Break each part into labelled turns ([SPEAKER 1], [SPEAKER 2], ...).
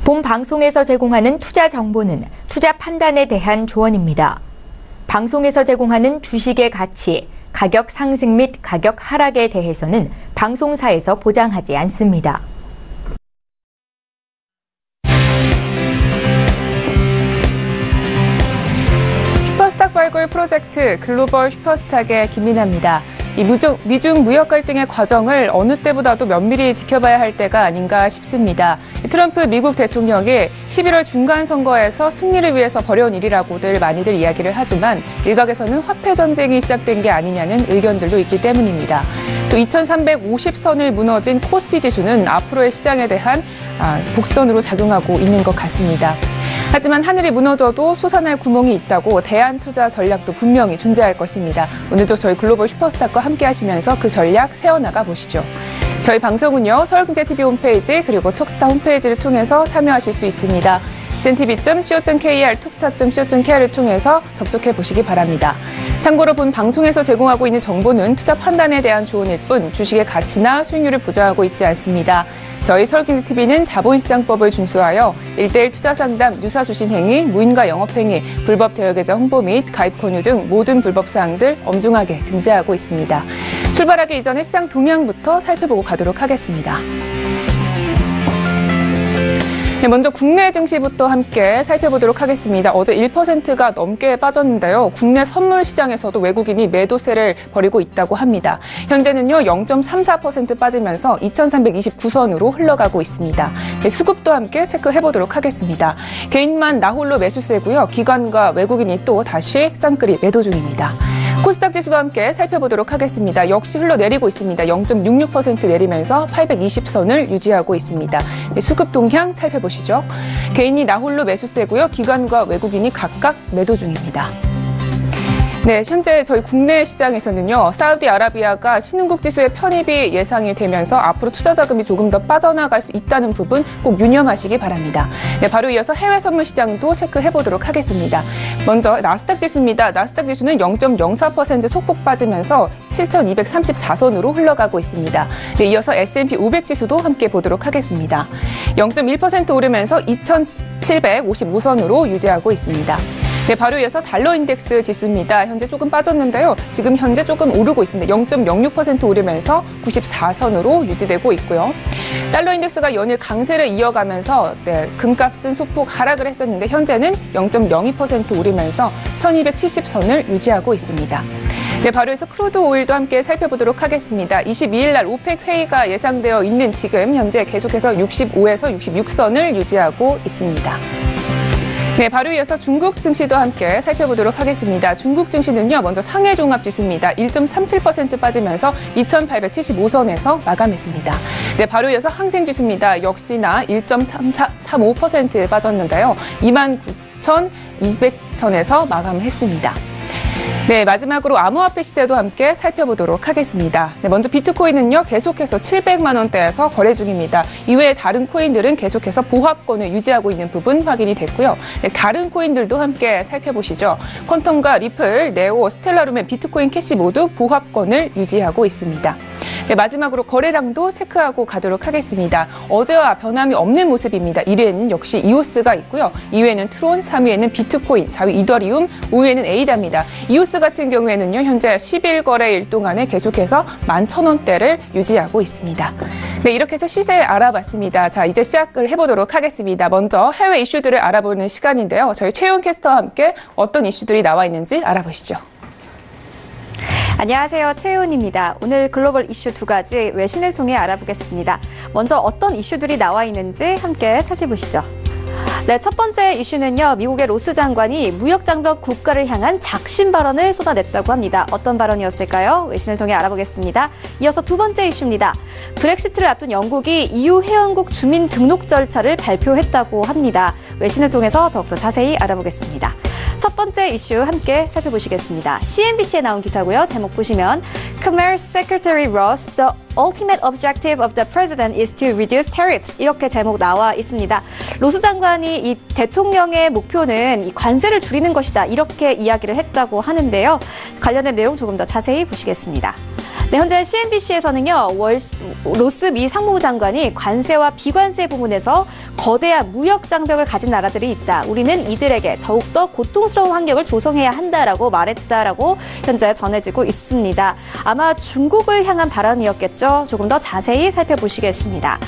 [SPEAKER 1] 본 방송에서 제공하는 투자 정보는 투자 판단에 대한 조언입니다. 방송에서 제공하는 주식의 가치, 가격 상승 및 가격 하락에 대해서는 방송사에서 보장하지 않습니다.
[SPEAKER 2] 슈퍼스탁 발굴 프로젝트 글로벌 슈퍼스탁의 김민아입니다. 이 미중 무역 갈등의 과정을 어느 때보다도 면밀히 지켜봐야 할 때가 아닌가 싶습니다. 트럼프 미국 대통령이 11월 중간 선거에서 승리를 위해서 벌여온 일이라고들 많이들 이야기를 하지만 일각에서는 화폐 전쟁이 시작된 게 아니냐는 의견들도 있기 때문입니다. 또 2350선을 무너진 코스피 지수는 앞으로의 시장에 대한 복선으로 작용하고 있는 것 같습니다. 하지만 하늘이 무너져도 솟아날 구멍이 있다고 대안 투자 전략도 분명히 존재할 것입니다. 오늘도 저희 글로벌 슈퍼스탁과 함께 하시면서 그 전략 세워나가 보시죠. 저희 방송은요, 서울경제TV 홈페이지 그리고 톡스타 홈페이지를 통해서 참여하실 수 있습니다. cntv.co.kr, 톡스타.co.kr을 통해서 접속해 보시기 바랍니다. 참고로 본 방송에서 제공하고 있는 정보는 투자 판단에 대한 조언일 뿐 주식의 가치나 수익률을 보장하고 있지 않습니다. 저희 서울경제TV는 자본시장법을 준수하여 1:1 투자상담, 유사수신행위, 무인가 영업행위, 불법 대여계좌 홍보 및 가입 권유 등 모든 불법 사항들 엄중하게 금지하고 있습니다. 출발하기 이전에 시장 동향부터 살펴보고 가도록 하겠습니다. 네, 먼저 국내 증시부터 함께 살펴보도록 하겠습니다. 어제 1%가 넘게 빠졌는데요. 국내 선물 시장에서도 외국인이 매도세를 벌이고 있다고 합니다. 현재는요, 0.34% 빠지면서 2329선으로 흘러가고 있습니다. 네, 수급도 함께 체크해보도록 하겠습니다. 개인만 나홀로 매수세고요. 기관과 외국인이 또 다시 쌍끌이 매도 중입니다. 코스닥 지수도 함께 살펴보도록 하겠습니다. 역시 흘러내리고 있습니다. 0.66% 내리면서 820선을 유지하고 있습니다. 네, 수급 동향 살펴보시죠. 개인이 나홀로 매수세고요. 기관과 외국인이 각각 매도 중입니다. 네, 현재 저희 국내 시장에서는요, 사우디아라비아가 신흥국 지수의 편입이 예상이 되면서 앞으로 투자 자금이 조금 더 빠져나갈 수 있다는 부분 꼭 유념하시기 바랍니다. 네, 바로 이어서 해외 선물 시장도 체크해 보도록 하겠습니다. 먼저 나스닥 지수입니다. 나스닥 지수는 0.04% 소폭 빠지면서 7,234선으로 흘러가고 있습니다. 네, 이어서 S&P 500 지수도 함께 보도록 하겠습니다. 0.1% 오르면서 2,755선으로 유지하고 있습니다. 네, 바로 이어서 달러 인덱스 지수입니다. 현재 조금 빠졌는데요. 지금 현재 조금 오르고 있습니다. 0.06% 오르면서 94선으로 유지되고 있고요. 달러 인덱스가 연일 강세를 이어가면서 금값은 소폭 하락을 했었는데 현재는 0.02% 오르면서 1270선을 유지하고 있습니다. 네, 바로 해서 크루드 오일도 함께 살펴보도록 하겠습니다. 22일 날 오펙 회의가 예상되어 있는 지금 현재 계속해서 65에서 66선을 유지하고 있습니다. 네, 바로 이어서 중국 증시도 함께 살펴보도록 하겠습니다. 중국 증시는요, 먼저 상해 종합 지수입니다. 1.37% 빠지면서 2,875선에서 마감했습니다. 네, 바로 이어서 항생 지수입니다. 역시나 1.35% 빠졌는데요. 29,200선에서 마감했습니다. 네, 마지막으로 암호화폐 시대도 함께 살펴보도록 하겠습니다. 네, 먼저 비트코인은요, 계속해서 700만 원대에서 거래 중입니다. 이외에 다른 코인들은 계속해서 보합권을 유지하고 있는 부분 확인이 됐고요. 네, 다른 코인들도 함께 살펴보시죠. 퀀텀과 리플, 네오, 스텔라룸의 비트코인 캐시 모두 보합권을 유지하고 있습니다. 네, 마지막으로 거래량도 체크하고 가도록 하겠습니다. 어제와 변함이 없는 모습입니다. 1위에는 역시 이오스가 있고요. 2위에는 트론, 3위에는 비트코인, 4위 이더리움, 5위에는 에이다입니다. 이오스 같은 경우에는요, 현재 10일 동안에 계속해서 11,000원대를 유지하고 있습니다. 네, 이렇게 해서 시세 알아봤습니다. 자, 이제 시작을 해보도록 하겠습니다. 먼저 해외 이슈들을 알아보는 시간인데요. 저희 최용 캐스터와 함께 어떤 이슈들이 나와 있는지 알아보시죠.
[SPEAKER 3] 안녕하세요. 최은입니다. 오늘 글로벌 이슈 2가지 외신을 통해 알아보겠습니다. 먼저 어떤 이슈들이 나와 있는지 함께 살펴보시죠. 네, 첫 번째 이슈는요, 미국의 로스 장관이 무역장벽 국가를 향한 작심 발언을 쏟아냈다고 합니다. 어떤 발언이었을까요? 외신을 통해 알아보겠습니다. 이어서 두 번째 이슈입니다. 브렉시트를 앞둔 영국이 EU 회원국 주민 등록 절차를 발표했다고 합니다. 외신을 통해서 더욱더 자세히 알아보겠습니다. 첫 번째 이슈 함께 살펴보시겠습니다. CNBC에 나온 기사고요. 제목 보시면 Commerce Secretary Ross, the ultimate objective of the president is to reduce tariffs. 이렇게 제목 나와 있습니다. 로스 장관이 이 대통령의 목표는 이 관세를 줄이는 것이다. 이렇게 이야기를 했다고 하는데요. 관련된 내용 조금 더 자세히 보시겠습니다. 네, 현재 CNBC에서는요, 로스 미 상무부 장관이 관세와 비관세 부분에서 거대한 무역 장벽을 가진 나라들이 있다. 우리는 이들에게 더욱더 고통스러운 환경을 조성해야 한다라고 말했다라고 현재 전해지고 있습니다. 아마 중국을 향한 발언이었겠죠. 조금 더 자세히 살펴보시겠습니다.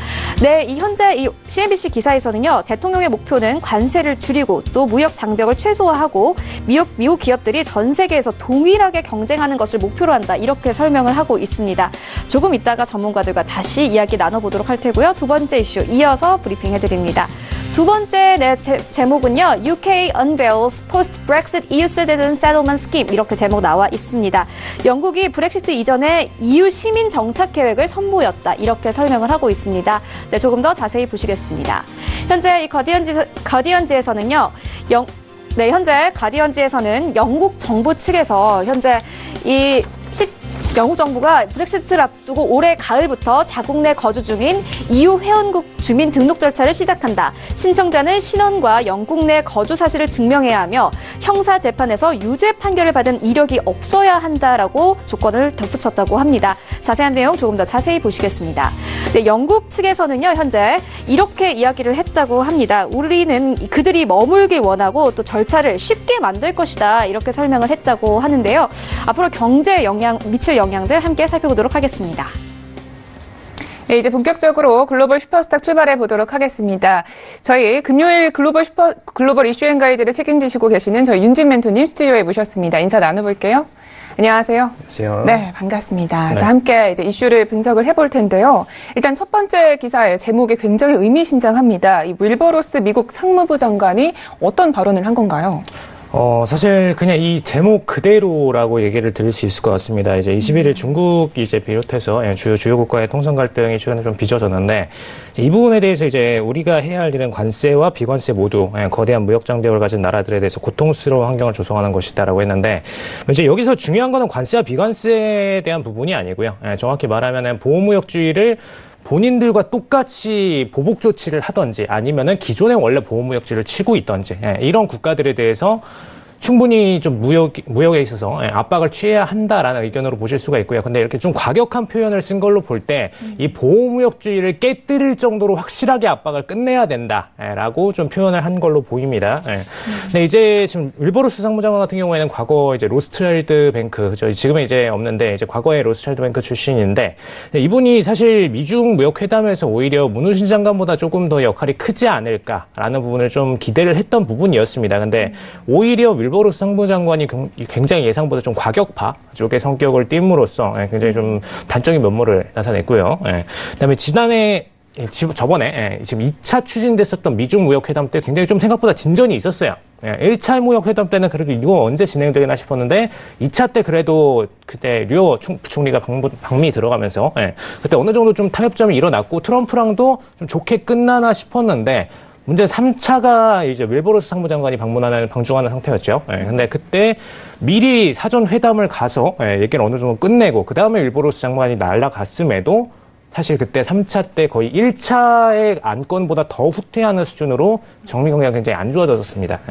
[SPEAKER 3] 네, 현재 이 CNBC 기사에서는요, 대통령의 목표는 관세를 줄이고 또 무역 장벽을 최소화하고 미국 기업들이 전 세계에서 동일하게 경쟁하는 것을 목표로 한다. 이렇게 설명을 하고 있습니다. 조금 이따가 전문가들과 다시 이야기 나눠보도록 할 테고요. 두 번째 이슈 이어서 브리핑해드립니다. 두 번째 제목은요. UK unveils post-Brexit EU citizen settlement scheme 이렇게 제목 나와 있습니다. 영국이 브렉시트 이전에 EU 시민 정착 계획을 선보였다. 이렇게 설명을 하고 있습니다. 네, 조금 더 자세히 보시겠습니다. 현재 이 가디언지에서는요. 현재 가디언지에서는 영국 정부 측에서 현재 영국 정부가 브렉시트를 앞두고 올해 가을부터 자국 내 거주 중인 EU 회원국 주민 등록 절차를 시작한다. 신청자는 신원과 영국 내 거주 사실을 증명해야 하며 형사 재판에서 유죄 판결을 받은 이력이 없어야 한다라고 조건을 덧붙였다고 합니다. 자세한 내용 조금 더 자세히 보시겠습니다. 네, 영국 측에서는요, 현재 이렇게 이야기를 했다고 합니다. 우리는 그들이 머물길 원하고 또 절차를 쉽게 만들 것이다. 이렇게 설명을 했다고 하는데요. 앞으로 경제에 미칠 영향들 함께 살펴보도록 하겠습니다.
[SPEAKER 2] 네, 이제 본격적으로 글로벌 슈퍼스탁 출발해 보도록 하겠습니다. 저희 금요일 글로벌 이슈 앤 가이드를 책임지시고 계시는 저희 윤진 멘토님 스튜디오에 모셨습니다. 인사 나눠볼게요. 안녕하세요.
[SPEAKER 4] 안녕하세요.
[SPEAKER 2] 네, 반갑습니다.
[SPEAKER 4] 네.
[SPEAKER 2] 자, 함께 이제 이슈를 분석을 해볼 텐데요. 일단 첫 번째 기사의 제목이 굉장히 의미심장합니다. 이 윌버 로스 미국 상무부 장관이 어떤 발언을 한 건가요?
[SPEAKER 4] 사실 그냥 이 제목 그대로라고 얘기를 드릴 수 있을 것 같습니다. 이제 21일 중국 비롯해서 주요 국가의 통상 갈등이 최근에 좀 빚어졌는데, 이 부분에 대해서 이제 우리가 해야 할 일은 관세와 비관세 모두 거대한 무역 장벽을 가진 나라들에 대해서 고통스러운 환경을 조성하는 것이다라고 했는데, 이제 여기서 중요한 거는 관세와 비관세에 대한 부분이 아니고요. 정확히 말하면은 보호무역주의를 본인들과 똑같이 보복 조치를 하든지 아니면은 기존에 원래 보호무역주의를 치고 있든지 이런 국가들에 대해서 충분히 좀 무역에 있어서 압박을 취해야 한다라는 의견으로 보실 수가 있고요. 근데 이렇게 좀 과격한 표현을 쓴 걸로 볼 때 이 보호무역주의를 깨뜨릴 정도로 확실하게 압박을 끝내야 된다라고 좀 표현을 한 걸로 보입니다. 근데 이제 지금 윌버 로스 상무장관 같은 경우에는 과거 이제 로스차일드 뱅크, 지금은 이제 없는데 이제 과거의 로스차일드 뱅크 출신인데, 이분이 사실 미중 무역 회담에서 오히려 문우신 장관보다 조금 더 역할이 크지 않을까라는 부분을 좀 기대를 했던 부분이었습니다. 근데 오히려 윌버 로스 상무장관이 굉장히 예상보다 좀 과격파 쪽의 성격을 띈으로써 굉장히 좀 단적인 면모를 나타냈고요. 그다음에 저번에 지금 2차 추진됐었던 미중 무역회담 때 굉장히 좀 생각보다 진전이 있었어요. 1차 무역회담 때는 그래도 이거 언제 진행되나 싶었는데 2차 때 그래도 그때 류오 총리가 방미 들어가면서 그때 어느 정도 좀 타협점이 일어났고 트럼프랑도 좀 좋게 끝나나 싶었는데, 문제는 3차가 이제 윌버 로스 상무장관이 방중하는 상태였죠. 근데 그때 미리 사전 회담을 가서 얘기를 어느 정도 끝내고 그 다음에 윌버 로스 장관이 날아갔음에도 사실 그때 3차 때 거의 1차의 안건보다 더 후퇴하는 수준으로 정미 관계가 굉장히 안 좋아졌습니다.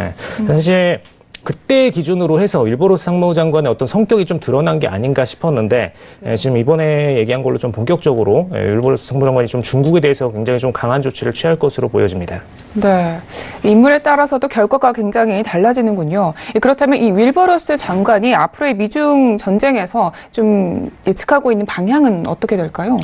[SPEAKER 4] 사실 그때 기준으로 해서 윌버 로스 상무장관의 어떤 성격이 좀 드러난 게 아닌가 싶었는데, 지금 이번에 얘기한 걸로 좀 본격적으로 윌버 로스 상무장관이 좀 중국에 대해서 굉장히 좀 강한 조치를 취할 것으로 보여집니다.
[SPEAKER 2] 네, 인물에 따라서도 결과가 굉장히 달라지는군요. 그렇다면 이 윌버 로스 장관이 앞으로의 미중 전쟁에서 좀 예측하고 있는 방향은 어떻게 될까요?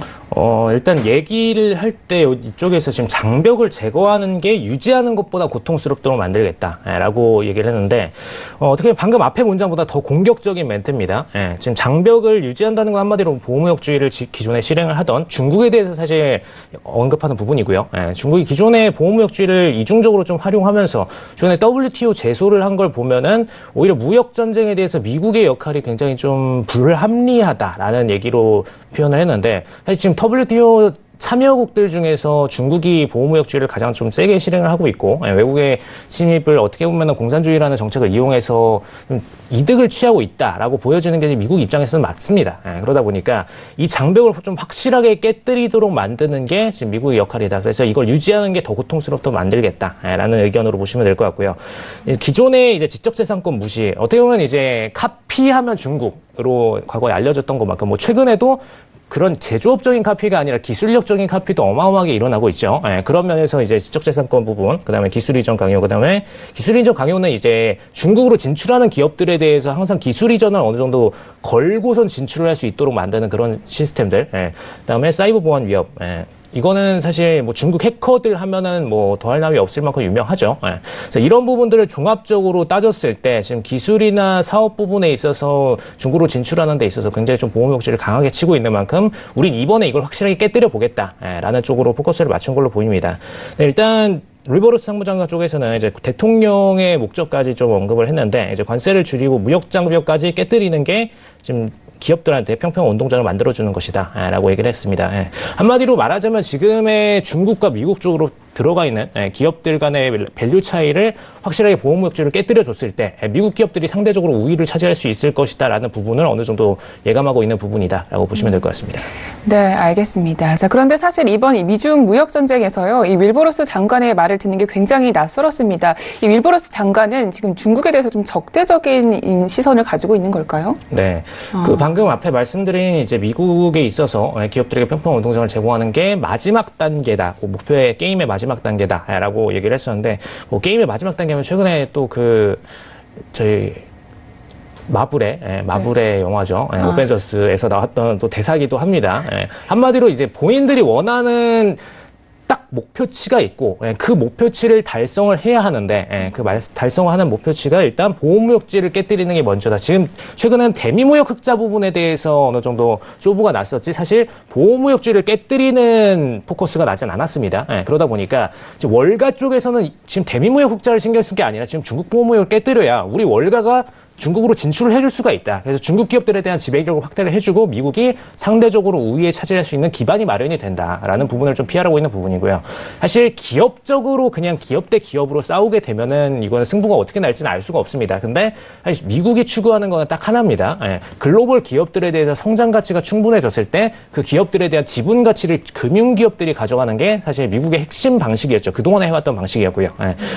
[SPEAKER 4] 일단 얘기를 할 때 이쪽에서 지금 장벽을 제거하는 게 유지하는 것보다 고통스럽도록 만들겠다라고 얘기를 했는데, 어떻게 방금 앞에 문장보다 더 공격적인 멘트입니다. 지금 장벽을 유지한다는 건 한마디로 보호무역주의를 기존에 실행을 하던 중국에 대해서 사실 언급하는 부분이고요. 중국이 기존의 보호무역주의를 이중적으로 좀 활용하면서 기존에 WTO 제소를 한 걸 보면은 오히려 무역전쟁에 대해서 미국의 역할이 굉장히 좀 불합리하다라는 얘기로 표현을 했는데, 사실 지금 WTO 참여국들 중에서 중국이 보호무역주의를 가장 좀 세게 실행을 하고 있고 외국의 침입을 어떻게 보면 공산주의라는 정책을 이용해서 좀 이득을 취하고 있다라고 보여지는 게 미국 입장에서는 맞습니다. 그러다 보니까 이 장벽을 좀 확실하게 깨뜨리도록 만드는 게 지금 미국의 역할이다. 그래서 이걸 유지하는 게 더 고통스럽도록 만들겠다라는 의견으로 보시면 될 것 같고요. 기존의 이제 지적재산권 무시, 어떻게 보면 이제 카피하면 중국으로 과거에 알려졌던 것만큼 뭐 최근에도 그런 제조업적인 카피가 아니라 기술력적인 카피도 어마어마하게 일어나고 있죠. 그런 면에서 이제 지적재산권 부분, 그다음에 기술 이전 강요, 그다음에 기술 이전 강요는 이제 중국으로 진출하는 기업들에 대해서 항상 기술 이전을 어느 정도 걸고선 진출을 할 수 있도록 만드는 그런 시스템들. 그다음에 사이버 보안 위협. 이거는 사실 뭐 중국 해커들 하면은 뭐 더할 나위 없을 만큼 유명하죠. 그래서 이런 부분들을 종합적으로 따졌을 때 지금 기술이나 사업 부분에 있어서 중국으로 진출하는 데 있어서 굉장히 좀 보호무역주의를 강하게 치고 있는 만큼 우린 이번에 이걸 확실하게 깨뜨려 보겠다라는 쪽으로 포커스를 맞춘 걸로 보입니다. 일단 리버로스 상무장관 쪽에서는 이제 대통령의 목적까지 좀 언급을 했는데 이제 관세를 줄이고 무역 장벽까지 깨뜨리는 게 지금 기업들한테 평평한 운동장을 만들어주는 것이다 라고 얘기를 했습니다. 한마디로 말하자면 지금의 중국과 미국 쪽으로 들어가 있는 기업들 간의 밸류 차이를 확실하게 보호무역주의를 깨뜨려줬을 때 미국 기업들이 상대적으로 우위를 차지할 수 있을 것이다라는 부분을 어느 정도 예감하고 있는 부분이다라고 보시면 될 것 같습니다.
[SPEAKER 2] 네, 알겠습니다. 자, 그런데 사실 이번 이 미중 무역 전쟁에서요, 이 윌버로스 장관의 말을 듣는 게 굉장히 낯설었습니다. 이 윌버로스 장관은 지금 중국에 대해서 좀 적대적인 시선을 가지고 있는 걸까요?
[SPEAKER 4] 네, 그 방금 앞에 말씀드린 이제 미국에 있어서 기업들에게 평평한 운동장을 제공하는 게 마지막 단계다, 목표의 게임의 마지막 단계다라고 얘기를 했었는데, 뭐 게임의 마지막 단계면 최근에 또 저희 마블의 영화죠. 어벤져스에서 나왔던 또 대사기도 합니다. 한마디로 이제 본인들이 원하는 딱 목표치가 있고 그 목표치를 달성을 해야 하는데 그 달성하는 목표치가 일단 보호무역주의를 깨뜨리는 게 먼저다. 지금 최근엔 대미무역 흑자 부분에 대해서 어느 정도 쇼부가 났었지 사실 보호무역주의를 깨뜨리는 포커스가 나진 않았습니다. 그러다 보니까 지금 월가 쪽에서는 지금 대미무역 흑자를 신경 쓴 게 아니라 지금 중국 보호무역을 깨뜨려야 우리 월가가 중국으로 진출을 해줄 수가 있다. 그래서 중국 기업들에 대한 지배력을 확대를 해주고 미국이 상대적으로 우위에 차지할 수 있는 기반이 마련이 된다라는 부분을 좀 피하라고 있는 부분이고요. 사실 기업적으로 그냥 기업 대 기업으로 싸우게 되면은 이거는 승부가 어떻게 날지는 알 수가 없습니다. 근데 사실 미국이 추구하는 거는 딱 하나입니다. 글로벌 기업들에 대해서 성장 가치가 충분해졌을 때 그 기업들에 대한 지분 가치를 금융기업들이 가져가는 게 사실 미국의 핵심 방식이었죠. 그동안에 해왔던 방식이었고요.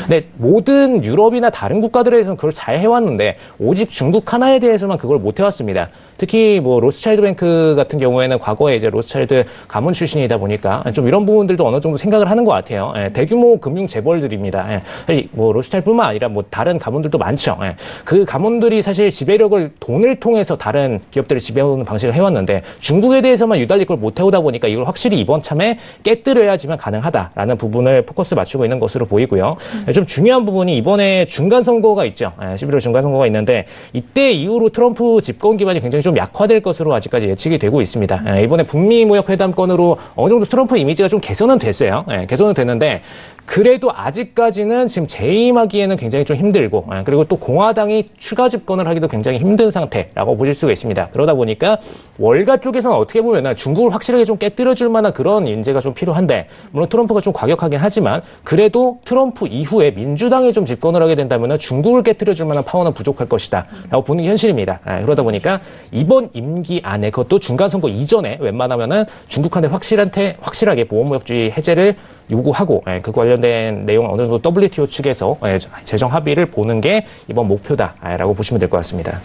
[SPEAKER 4] 근데 모든 유럽이나 다른 국가들에 대해서는 그걸 잘 해왔는데 오직 중국 하나에 대해서만 그걸 못 해왔습니다. 특히 뭐 로스차일드 뱅크 같은 경우에는 과거에 이제 로스차일드 가문 출신이다 보니까 좀 이런 부분들도 어느 정도 생각을 하는 것 같아요. 대규모 금융 재벌들입니다. 사실 뭐 로스차일드뿐만 아니라 뭐 다른 가문들도 많죠. 그 가문들이 사실 지배력을 돈을 통해서 다른 기업들을 지배하는 방식을 해왔는데 중국에 대해서만 유달리 그걸 못 해오다 보니까 이걸 확실히 이번 참에 깨뜨려야지만 가능하다라는 부분을 포커스 맞추고 있는 것으로 보이고요. 좀 중요한 부분이 이번에 중간 선거가 있죠. 11월 중간 선거가 있는데 이때 이후로 트럼프 집권 기반이 굉장히 좀 약화될 것으로 아직까지 예측이 되고 있습니다. 이번에 북미 무역 회담권으로 어느 정도 트럼프 이미지가 좀 개선은 됐어요. 개선은 됐는데 그래도 아직까지는 지금 재임하기에는 굉장히 좀 힘들고 그리고 또 공화당이 추가 집권을 하기도 굉장히 힘든 상태라고 보실 수가 있습니다. 그러다 보니까 월가 쪽에서는 어떻게 보면 중국을 확실하게 좀 깨뜨려줄 만한 그런 인재가 좀 필요한데 물론 트럼프가 좀 과격하긴 하지만 그래도 트럼프 이후에 민주당이 좀 집권을 하게 된다면 중국을 깨뜨려줄 만한 파워는 부족할 것이다 라고 보는 게 현실입니다. 그러다 보니까 이번 임기 안에 그것도 중간선거 이전에 웬만하면은 중국한테 확실하게 보호무역주의 해제를 요구하고 그 관련된 내용 어느 정도 WTO 측에서 재정 합의를 보는 게 이번 목표다라고 보시면 될 것 같습니다.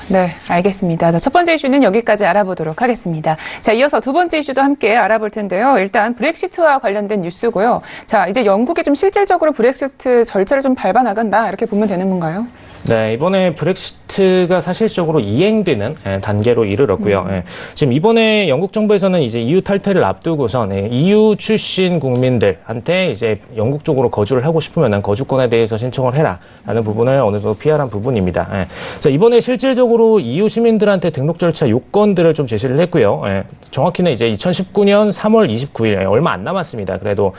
[SPEAKER 2] 네, 알겠습니다. 자, 첫 번째 이슈는 여기까지 알아보도록 하겠습니다. 자, 이어서 두 번째 이슈도 함께 알아볼 텐데요. 일단 브렉시트와 관련된 뉴스고요. 자, 이제 영국이 좀 실질적으로 브렉시트 절차를 좀 밟아 나간다 이렇게 보면 되는 건가요?
[SPEAKER 4] 네, 이번에 브렉시트가 사실적으로 이행되는 단계로 이르렀고요. 지금 이번에 영국 정부에서는 이제 EU 탈퇴를 앞두고선 EU 출신 국민들한테 이제 영국 쪽으로 거주를 하고 싶으면 거주권에 대해서 신청을 해라라는 부분을 어느 정도 피할한 부분입니다. 자, 이번에 실질적으로 EU 시민들한테 등록 절차 요건들을 좀 제시를 했고요. 정확히는 이제 2019년 3월 29일 얼마 안 남았습니다. 그래도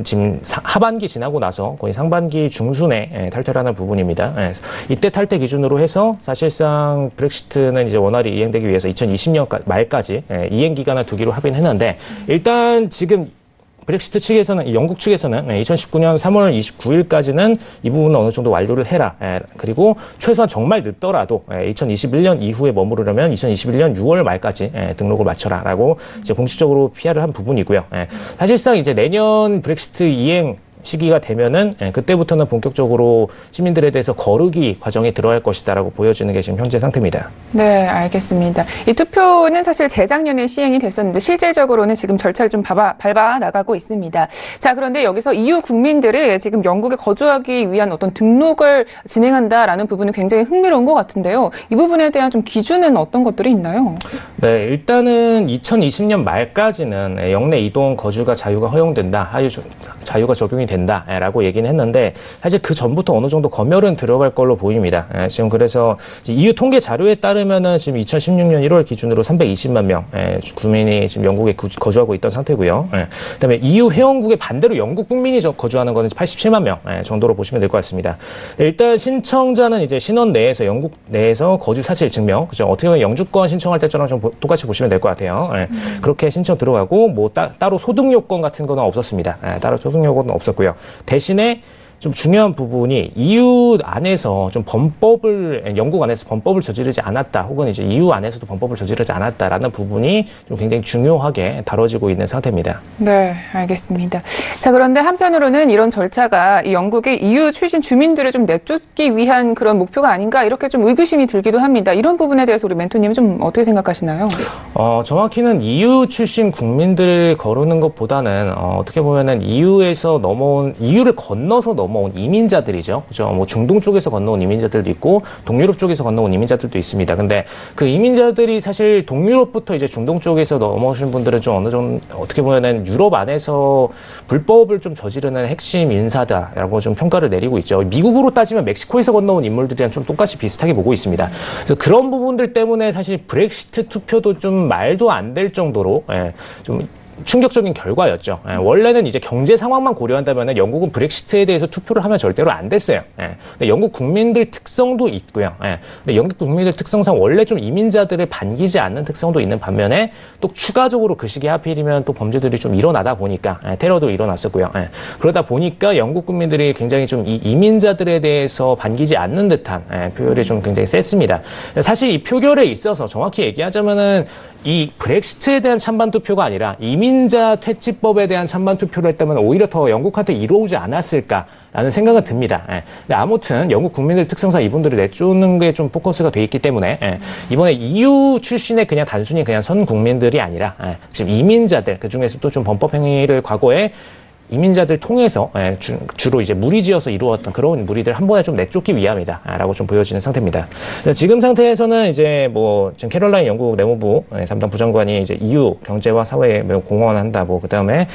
[SPEAKER 4] 지금 하반기 지나고 나서 거의 상반기 중순에 탈퇴를 하는 부분입니다. 이때 탈퇴 기준으로 해서 사실상 브렉시트는 이제 원활히 이행되기 위해서 2020년 말까지 이행 기간을 두기로 합의했는데 일단 지금 브렉시트 측에서는, 영국 측에서는 2019년 3월 29일까지는 이 부분은 어느 정도 완료를 해라. 그리고 최소한 정말 늦더라도 2021년 이후에 머무르려면 2021년 6월 말까지 등록을 마쳐라라고 이제 공식적으로 PR을 한 부분이고요. 사실상 이제 내년 브렉시트 이행 시기가 되면은 그때부터는 본격적으로 시민들에 대해서 거르기 과정에 들어갈 것이다라고 보여지는 게 지금 현재 상태입니다.
[SPEAKER 2] 네, 알겠습니다. 이 투표는 사실 재작년에 시행이 됐었는데 실질적으로는 지금 절차를 좀 밟아 나가고 있습니다. 자, 그런데 여기서 EU 국민들이 지금 영국에 거주하기 위한 어떤 등록을 진행한다라는 부분이 굉장히 흥미로운 것 같은데요. 이 부분에 대한 좀 기준은 어떤 것들이 있나요?
[SPEAKER 4] 네, 일단은 2020년 말까지는 영내 이동 거주가 자유가 허용된다, 자유가 적용이 된다라고 얘기는 했는데 사실 그 전부터 어느 정도 검열은 들어갈 걸로 보입니다. 지금 그래서 EU 통계 자료에 따르면은 지금 2016년 1월 기준으로 320만 명 국민이 지금 영국에 거주하고 있던 상태고요. 그다음에 EU 회원국에 반대로 영국 국민이 거주하는 거는 87만 명 정도로 보시면 될 것 같습니다. 일단 신청자는 이제 신원 내에서 영국 내에서 거주 사실 증명, 그죠? 어떻게 보면 영주권 신청할 때처럼 좀 똑같이 보시면 될 것 같아요. 그렇게 신청 들어가고 뭐 따로 소득 요건 같은 거는 없었습니다. 따로 소득 요건은 없었고요. 대신에 좀 중요한 부분이 EU 안에서 좀 영국 안에서 범법을 저지르지 않았다, 혹은 이제 EU 안에서도 범법을 저지르지 않았다라는 부분이 좀 굉장히 중요하게 다뤄지고 있는 상태입니다.
[SPEAKER 2] 네, 알겠습니다. 자, 그런데 한편으로는 이런 절차가 이 영국의 EU 출신 주민들을 좀 내쫓기 위한 그런 목표가 아닌가 이렇게 좀 의구심이 들기도 합니다. 이런 부분에 대해서 우리 멘토님 좀 어떻게 생각하시나요?
[SPEAKER 4] 정확히는 EU 출신 국민들을 거르는 것보다는 어떻게 보면은 EU를 건너서 넘어온 이민자들이죠. 그죠? 뭐 중동 쪽에서 건너온 이민자들도 있고 동유럽 쪽에서 건너온 이민자들도 있습니다. 근데 그 이민자들이 사실 동유럽부터 이제 중동 쪽에서 넘어오신 분들은 좀 어느 정도 어떻게 보면은 유럽 안에서 불법을 좀 저지르는 핵심 인사다라고 좀 평가를 내리고 있죠. 미국으로 따지면 멕시코에서 건너온 인물들이랑 좀 똑같이 비슷하게 보고 있습니다. 그래서 그런 부분들 때문에 사실 브렉시트 투표도 좀 말도 안 될 정도로 좀 충격적인 결과였죠. 원래는 이제 경제 상황만 고려한다면 영국은 브렉시트에 대해서 투표를 하면 절대로 안 됐어요. 근데 영국 국민들 특성도 있고요. 근데 영국 국민들 특성상 원래 좀 이민자들을 반기지 않는 특성도 있는 반면에 또 추가적으로 그 시기에 하필이면 또 범죄들이 좀 일어나다 보니까 테러도 일어났었고요. 그러다 보니까 영국 국민들이 굉장히 좀 이 이민자들에 대해서 반기지 않는 듯한 표결이 좀 굉장히 셌습니다. 사실 이 표결에 있어서 정확히 얘기하자면은 이 브렉시트에 대한 찬반 투표가 아니라 이민자 퇴치법에 대한 찬반 투표를 했다면 오히려 더 영국한테 이로우지 않았을까라는 생각은 듭니다. 근데 아무튼 영국 국민들 특성상 이분들을 내쫓는 게 좀 포커스가 돼 있기 때문에 이번에 EU 출신의 그냥 단순히 그냥 선 국민들이 아니라 지금 이민자들, 그 중에서도 좀 범법 행위를 과거에 이민자들 통해서 주로 이제 무리지어서 이루었던 그런 무리들 한 번에 좀 내쫓기 위함이다라고 좀 보여지는 상태입니다. 지금 상태에서는 이제 뭐 지금 캐롤라인 영국 내무부 담당 부장관이 이제 EU 경제와 사회에 매우 공헌한다, 뭐 그다음에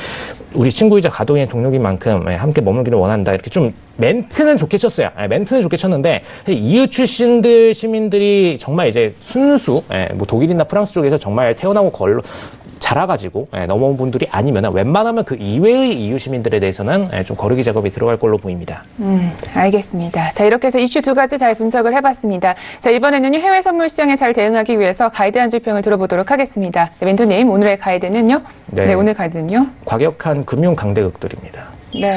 [SPEAKER 4] 우리 친구이자 가동인 동료인 만큼 함께 머물기를 원한다, 이렇게 좀 멘트는 좋게 쳤어요. 멘트는 좋게 쳤는데 EU 출신들 시민들이 정말 이제 순수 뭐 독일이나 프랑스 쪽에서 정말 태어나고 자라가지고 넘어온 분들이 아니면 웬만하면 그 이외의 EU 시민들에 대해서는 좀 거르기 작업이 들어갈 걸로 보입니다.
[SPEAKER 2] 알겠습니다. 자, 이렇게 해서 이슈 두 가지 잘 분석을 해봤습니다. 자, 이번에는요, 해외 선물 시장에 잘 대응하기 위해서 가이드 한 줄 평을 들어보도록 하겠습니다. 네, 멘토님, 오늘의 가이드는요? 네, 오늘 가이드는요?
[SPEAKER 4] 과격한 금융 강대국들입니다.
[SPEAKER 2] 네.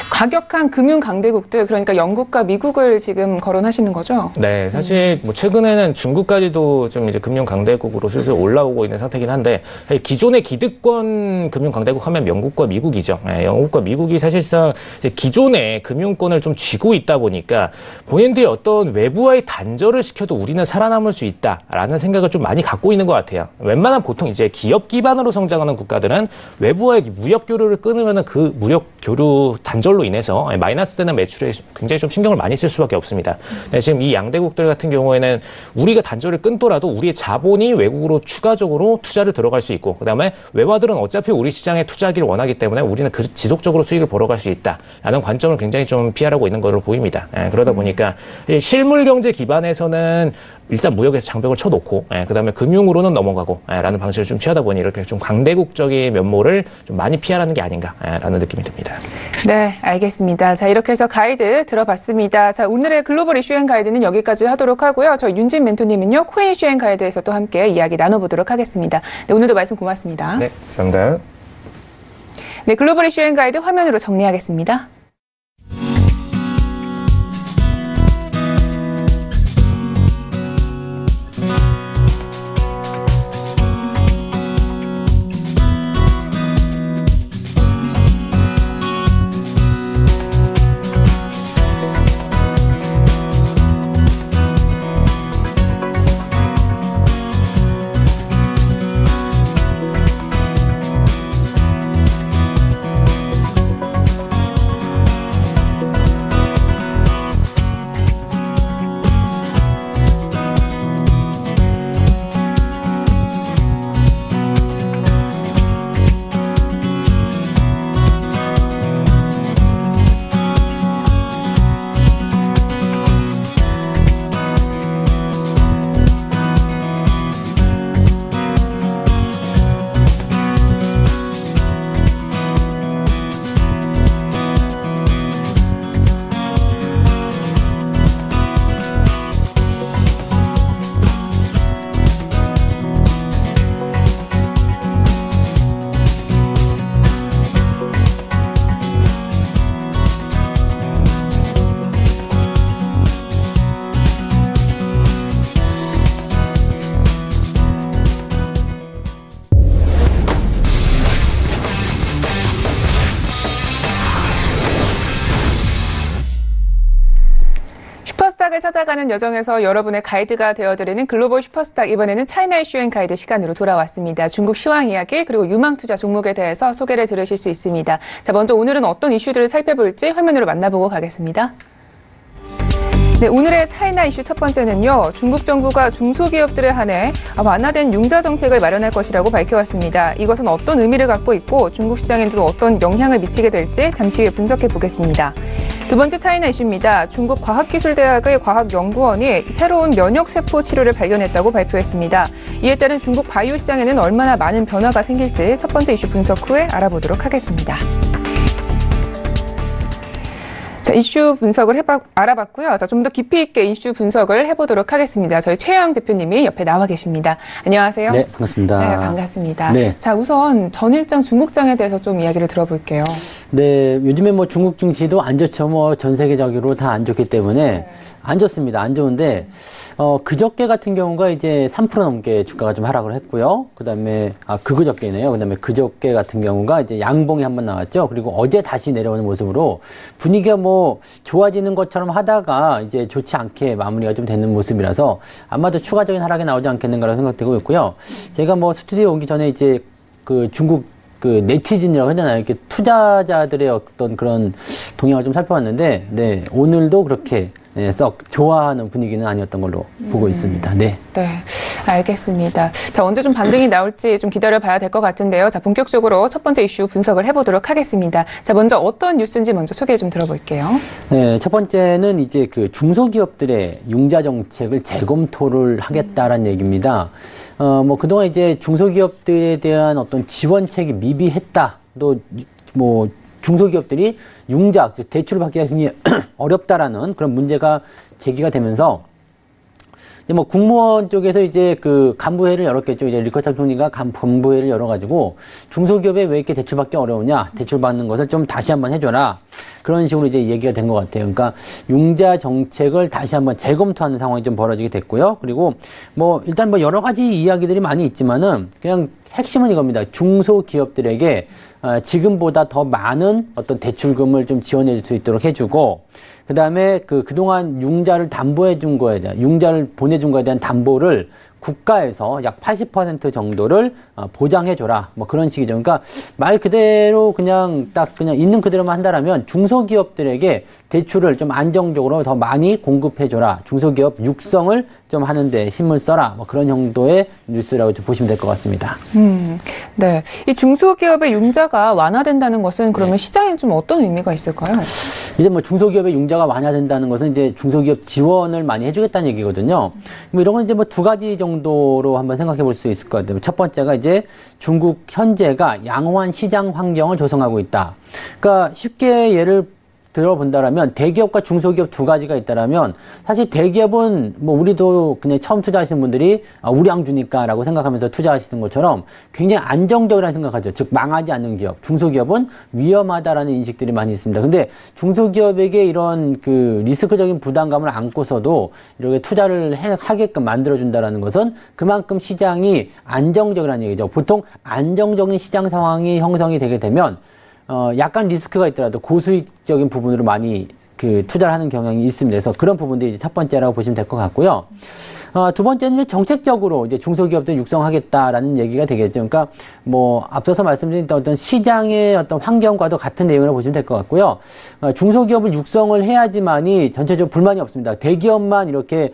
[SPEAKER 2] 과격한 금융 강대국들, 그러니까 영국과 미국을 지금 거론하시는 거죠?
[SPEAKER 4] 네, 사실 뭐 최근에는 중국까지도 좀 이제 금융 강대국으로 슬슬 올라오고 있는 상태긴 한데, 기존의 기득권 금융 강대국 하면 영국과 미국이죠. 영국과 미국이 사실상 이제 기존의 금융권을 좀 쥐고 있다 보니까 본인들이 어떤 외부와의 단절을 시켜도 우리는 살아남을 수 있다라는 생각을 좀 많이 갖고 있는 것 같아요. 웬만한 보통 이제 기업 기반으로 성장하는 국가들은 외부와의 무역 교류를 끊으면은 그 무역 교류 단절로 인해서 마이너스 되는 매출에 굉장히 좀 신경을 많이 쓸 수밖에 없습니다. 지금 이 양대국들 같은 경우에는 우리가 단절을 끊더라도 우리의 자본이 외국으로 추가적으로 투자를 들어갈 수 있고, 그다음에 외화들은 어차피 우리 시장에 투자하기를 원하기 때문에 우리는 지속적으로 수익을 벌어갈 수 있다라는 관점을 굉장히 좀 피하라고 있는 걸로 보입니다. 그러다 보니까 실물 경제 기반에서는 일단 무역에서 장벽을 쳐놓고 그다음에 금융으로는 넘어가고 라는 방식을 좀 취하다 보니 이렇게 좀 강대국적인 면모를 좀 많이 피하라는 게 아닌가라는 느낌이 듭니다.
[SPEAKER 2] 네, 알겠습니다. 자, 이렇게 해서 가이드 들어봤습니다. 자, 오늘의 글로벌 이슈행 가이드는 여기까지 하도록 하고요. 저희 윤진 멘토님은요, 코인 이슈행 가이드에서 또 함께 이야기 나눠보도록 하겠습니다. 네, 오늘도 말씀 고맙습니다.
[SPEAKER 4] 네, 감사합니다.
[SPEAKER 2] 네, 글로벌 이슈행 가이드 화면으로 정리하겠습니다. 슈퍼스탁을 찾아가는 여정에서 여러분의 가이드가 되어드리는 글로벌 슈퍼스탁, 이번에는 차이나 이슈행 가이드 시간으로 돌아왔습니다. 중국 시황 이야기 그리고 유망투자 종목에 대해서 소개를 들으실 수 있습니다. 자, 먼저 오늘은 어떤 이슈들을 살펴볼지 화면으로 만나보고 가겠습니다. 네, 오늘의 차이나 이슈 첫 번째는요, 중국 정부가 중소기업들에 한해 완화된 융자 정책을 마련할 것이라고 밝혀왔습니다. 이것은 어떤 의미를 갖고 있고 중국 시장에도 어떤 영향을 미치게 될지 잠시 후에 분석해 보겠습니다. 두 번째 차이나 이슈입니다. 중국 과학기술대학의 과학연구원이 새로운 면역세포 치료를 발견했다고 발표했습니다. 이에 따른 중국 바이오 시장에는 얼마나 많은 변화가 생길지 첫 번째 이슈 분석 후에 알아보도록 하겠습니다. 자, 이슈 분석을 알아봤고요. 자, 좀 더 깊이 있게 이슈 분석을 해보도록 하겠습니다. 저희 최영 대표님이 옆에 나와 계십니다. 안녕하세요.
[SPEAKER 5] 네, 반갑습니다.
[SPEAKER 2] 네, 반갑습니다.
[SPEAKER 5] 네.
[SPEAKER 2] 자, 우선 전일장 중국장에 대해서 좀 이야기를 들어볼게요.
[SPEAKER 5] 네, 요즘에 뭐 중국 증시도 안 좋죠. 뭐 전 세계적으로 다 안 좋기 때문에
[SPEAKER 2] 네.
[SPEAKER 5] 안 좋습니다. 안 좋은데 그저께 같은 경우가 이제 3% 넘게 주가가 좀 하락을 했고요. 그다음에 그저께네요. 그다음에 그저께 같은 경우가 이제 양봉이 한번 나왔죠. 그리고 어제 다시 내려오는 모습으로 분위기가 뭐 좋아지는 것처럼 하다가 이제 좋지 않게 마무리가 좀 되는 모습이라서 아마도 추가적인 하락이 나오지 않겠는가라고 생각되고 있고요. 제가 뭐 스튜디오 오기 전에 이제 그 중국 그 네티즌이라고 하잖아요. 이렇게 투자자들의 어떤 그런 동향을 좀 살펴봤는데, 네, 오늘도 그렇게 네, 썩 좋아하는 분위기는 아니었던 걸로 보고 있습니다. 네.
[SPEAKER 2] 네, 알겠습니다. 자, 언제 좀 반등이 나올지 좀 기다려봐야 될 것 같은데요. 자, 본격적으로 첫 번째 이슈 분석을 해보도록 하겠습니다. 자, 먼저 어떤 뉴스인지 먼저 소개 좀 들어볼게요.
[SPEAKER 5] 네, 첫 번째는 이제 그 중소기업들의 융자 정책을 재검토를 하겠다라는 얘기입니다. 뭐 그동안 이제 중소기업들에 대한 어떤 지원책이 미비했다. 또 뭐 중소기업들이 융자, 대출을 받기가 굉장히 어렵다라는 그런 문제가 제기가 되면서 이제 뭐 국무원 쪽에서 이제 그 간부회를 열었겠죠. 이제 리커창 총리가 간부회를 열어가지고 중소기업에 왜 이렇게 대출받기 어려우냐, 대출받는 것을 좀 다시 한번 해줘라. 그런 식으로 이제 얘기가 된 것 같아요. 그러니까 융자 정책을 다시 한번 재검토하는 상황이 좀 벌어지게 됐고요. 그리고 뭐 일단 뭐 여러 가지 이야기들이 많이 있지만은 그냥 핵심은 이겁니다. 중소기업들에게 지금보다 더 많은 어떤 대출금을 좀 지원해 줄 수 있도록 해주고, 그 다음에 그동안 융자를 담보해 준 거에 대한, 융자를 보내준 거에 대한 담보를 국가에서 약 80% 정도를 보장해줘라. 뭐 그런 식이죠. 그러니까 말 그대로 그냥 있는 그대로만 한다라면 중소기업들에게 대출을 좀 안정적으로 더 많이 공급해줘라. 중소기업 육성을 좀 하는데 힘을 써라. 뭐 그런 정도의 뉴스라고 좀 보시면 될 것 같습니다.
[SPEAKER 2] 네. 이 중소기업의 융자가 융자가 완화된다는 것은 그러면 시장에 좀 어떤 의미가 있을까요?
[SPEAKER 5] 이제 뭐 중소기업의 융자가 완화된다는 것은 이제 중소기업 지원을 많이 해주겠다는 얘기거든요. 뭐 이런 건 이제 뭐 두 가지 정도로 한번 생각해 볼 수 있을 것 같아요. 첫 번째가 이제 중국 현재가 양호한 시장 환경을 조성하고 있다. 그러니까 쉽게 예를 들어본다라면 대기업과 중소기업 두 가지가 있다라면 사실 대기업은 뭐 우리도 그냥 처음 투자하시는 분들이 우량주니까라고 생각하면서 투자하시는 것처럼 굉장히 안정적이라는 생각하죠. 즉 망하지 않는 기업. 중소기업은 위험하다라는 인식들이 많이 있습니다. 근데 중소기업에게 이런 그 리스크적인 부담감을 안고서도 이렇게 투자를 하게끔 만들어준다라는 것은 그만큼 시장이 안정적이라는 얘기죠. 보통 안정적인 시장 상황이 형성이 되게 되면 약간 리스크가 있더라도 고수익적인 부분으로 많이 그 투자를 하는 경향이 있습니다. 그래서 그런 부분들이 첫 번째라고 보시면 될 것 같고요. 두 번째는 이제 정책적으로 이제 중소기업들 육성하겠다라는 얘기가 되겠죠. 그러니까 뭐 앞서서 말씀드린 어떤 시장의 어떤 환경과도 같은 내용으로 보시면 될 것 같고요. 중소기업을 육성을 해야지만이 전체적으로 불만이 없습니다. 대기업만 이렇게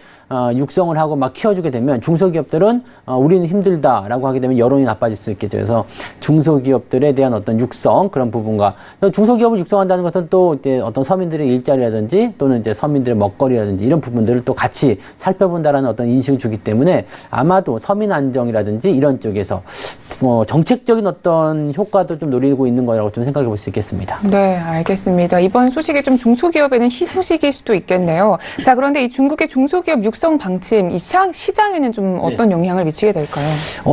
[SPEAKER 5] 육성을 하고 막 키워주게 되면 중소기업들은 우리는 힘들다라고 하게 되면 여론이 나빠질 수 있겠죠. 그래서 중소기업들에 대한 어떤 육성 그런 부분과 중소기업을 육성한다는 것은 또 이제 어떤 서민들의 일자리라든지 또는 이제 서민들의 먹거리라든지 이런 부분들을 또 같이 살펴본다라는 어떤 인식을 주기 때문에 아마도 서민 안정이라든지 이런 쪽에서 뭐 정책적인 어떤 효과도 좀 노리고 있는 거라고 좀 생각해 볼 수 있겠습니다.
[SPEAKER 2] 네, 알겠습니다. 이번 소식이 좀 중소기업에는 희소식일 수도 있겠네요. 자, 그런데 이 중국의 중소기업 육성 방침, 이 시장에는 좀 어떤 영향을 미치게 될까요?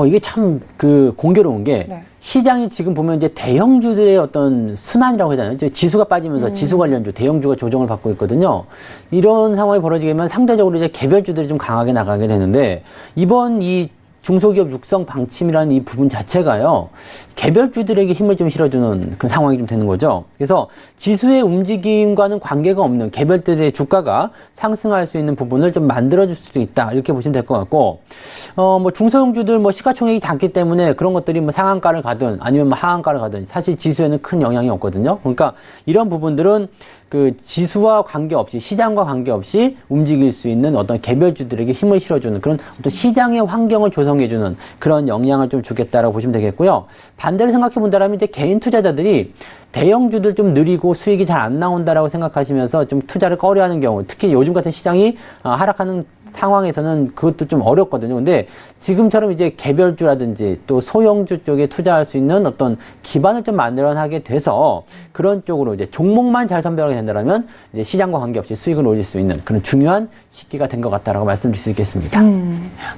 [SPEAKER 5] 이게 참 그 공교로운 게
[SPEAKER 2] 네.
[SPEAKER 5] 시장이 지금 보면 이제 대형주들의 어떤 순환이라고 해야 되나요? 지수가 빠지면서 지수 관련주, 대형주가 조정을 받고 있거든요. 이런 상황이 벌어지게 되면 상대적으로 이제 개별주들이 좀 강하게 나가게 되는데 이번 이 중소기업 육성 방침이라는 이 부분 자체가요, 개별주들에게 힘을 좀 실어주는 그런 상황이 좀 되는 거죠. 그래서 지수의 움직임과는 관계가 없는 개별들의 주가가 상승할 수 있는 부분을 좀 만들어줄 수도 있다. 이렇게 보시면 될 것 같고, 뭐 중소형주들 뭐 시가총액이 작기 때문에 그런 것들이 뭐 상한가를 가든 아니면 뭐 하한가를 가든 사실 지수에는 큰 영향이 없거든요. 그러니까 이런 부분들은 그 지수와 관계없이 시장과 관계없이 움직일 수 있는 어떤 개별주들에게 힘을 실어주는 그런 어떤 시장의 환경을 조성해주는 그런 영향을 좀 주겠다라고 보시면 되겠고요. 반대로 생각해 본다면 이제 개인 투자자들이 대형주들 좀 느리고 수익이 잘 안 나온다라고 생각하시면서 좀 투자를 꺼려하는 경우, 특히 요즘 같은 시장이 하락하는 상황에서는 그것도 좀 어렵거든요. 근데 지금처럼 이제 개별주라든지 또 소형주 쪽에 투자할 수 있는 어떤 기반을 좀 만들어나게 돼서 그런 쪽으로 이제 종목만 잘 선별하게 된다면 이제 시장과 관계없이 수익을 올릴 수 있는 그런 중요한 시기가 된 것 같다라고 말씀드릴 수 있겠습니다.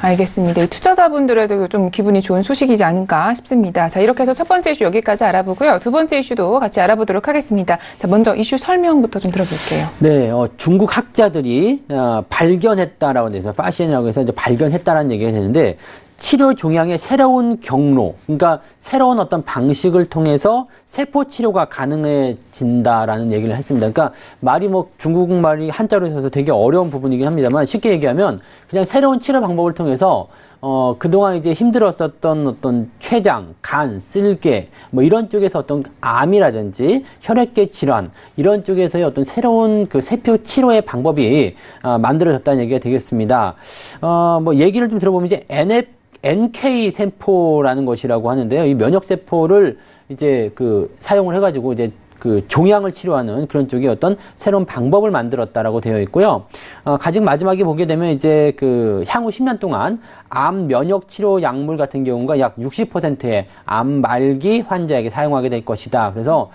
[SPEAKER 2] 알겠습니다. 이 투자자분들에도 좀 기분이 좋은 소식이지 않을까 싶습니다. 자, 이렇게 해서 첫 번째 이슈 여기까지 알아보고요. 두 번째 이슈도 같이 알아보도록 하겠습니다. 자, 먼저 이슈 설명부터 좀 들어볼게요.
[SPEAKER 5] 네, 중국 학자들이 발견했다라고 해서 파시엔이라고 해서 이제 발견했다라는 얘기가 되는데 치료 종양의 새로운 경로, 그러니까 새로운 어떤 방식을 통해서 세포 치료가 가능해진다라는 얘기를 했습니다. 그러니까 말이 뭐 중국말이 한자로 있어서 되게 어려운 부분이긴 합니다만 쉽게 얘기하면 그냥 새로운 치료 방법을 통해서 그동안 이제 힘들었었던 어떤 췌장, 간, 쓸개, 뭐 이런 쪽에서 어떤 암이라든지 혈액계 질환, 이런 쪽에서의 어떤 새로운 그 세포 치료의 방법이 만들어졌다는 얘기가 되겠습니다. 뭐 얘기를 좀 들어보면 이제 NK 세포라는 것이라고 하는데요. 이 면역 세포를 이제 그 사용을 해가지고 이제 그 종양을 치료하는 그런 쪽의 어떤 새로운 방법을 만들었다라고 되어 있고요. 가장 마지막에 보게 되면 이제 그 향후 10년 동안 암 면역 치료 약물 같은 경우가 약 60%의 암 말기 환자에게 사용하게 될 것이다. 그래서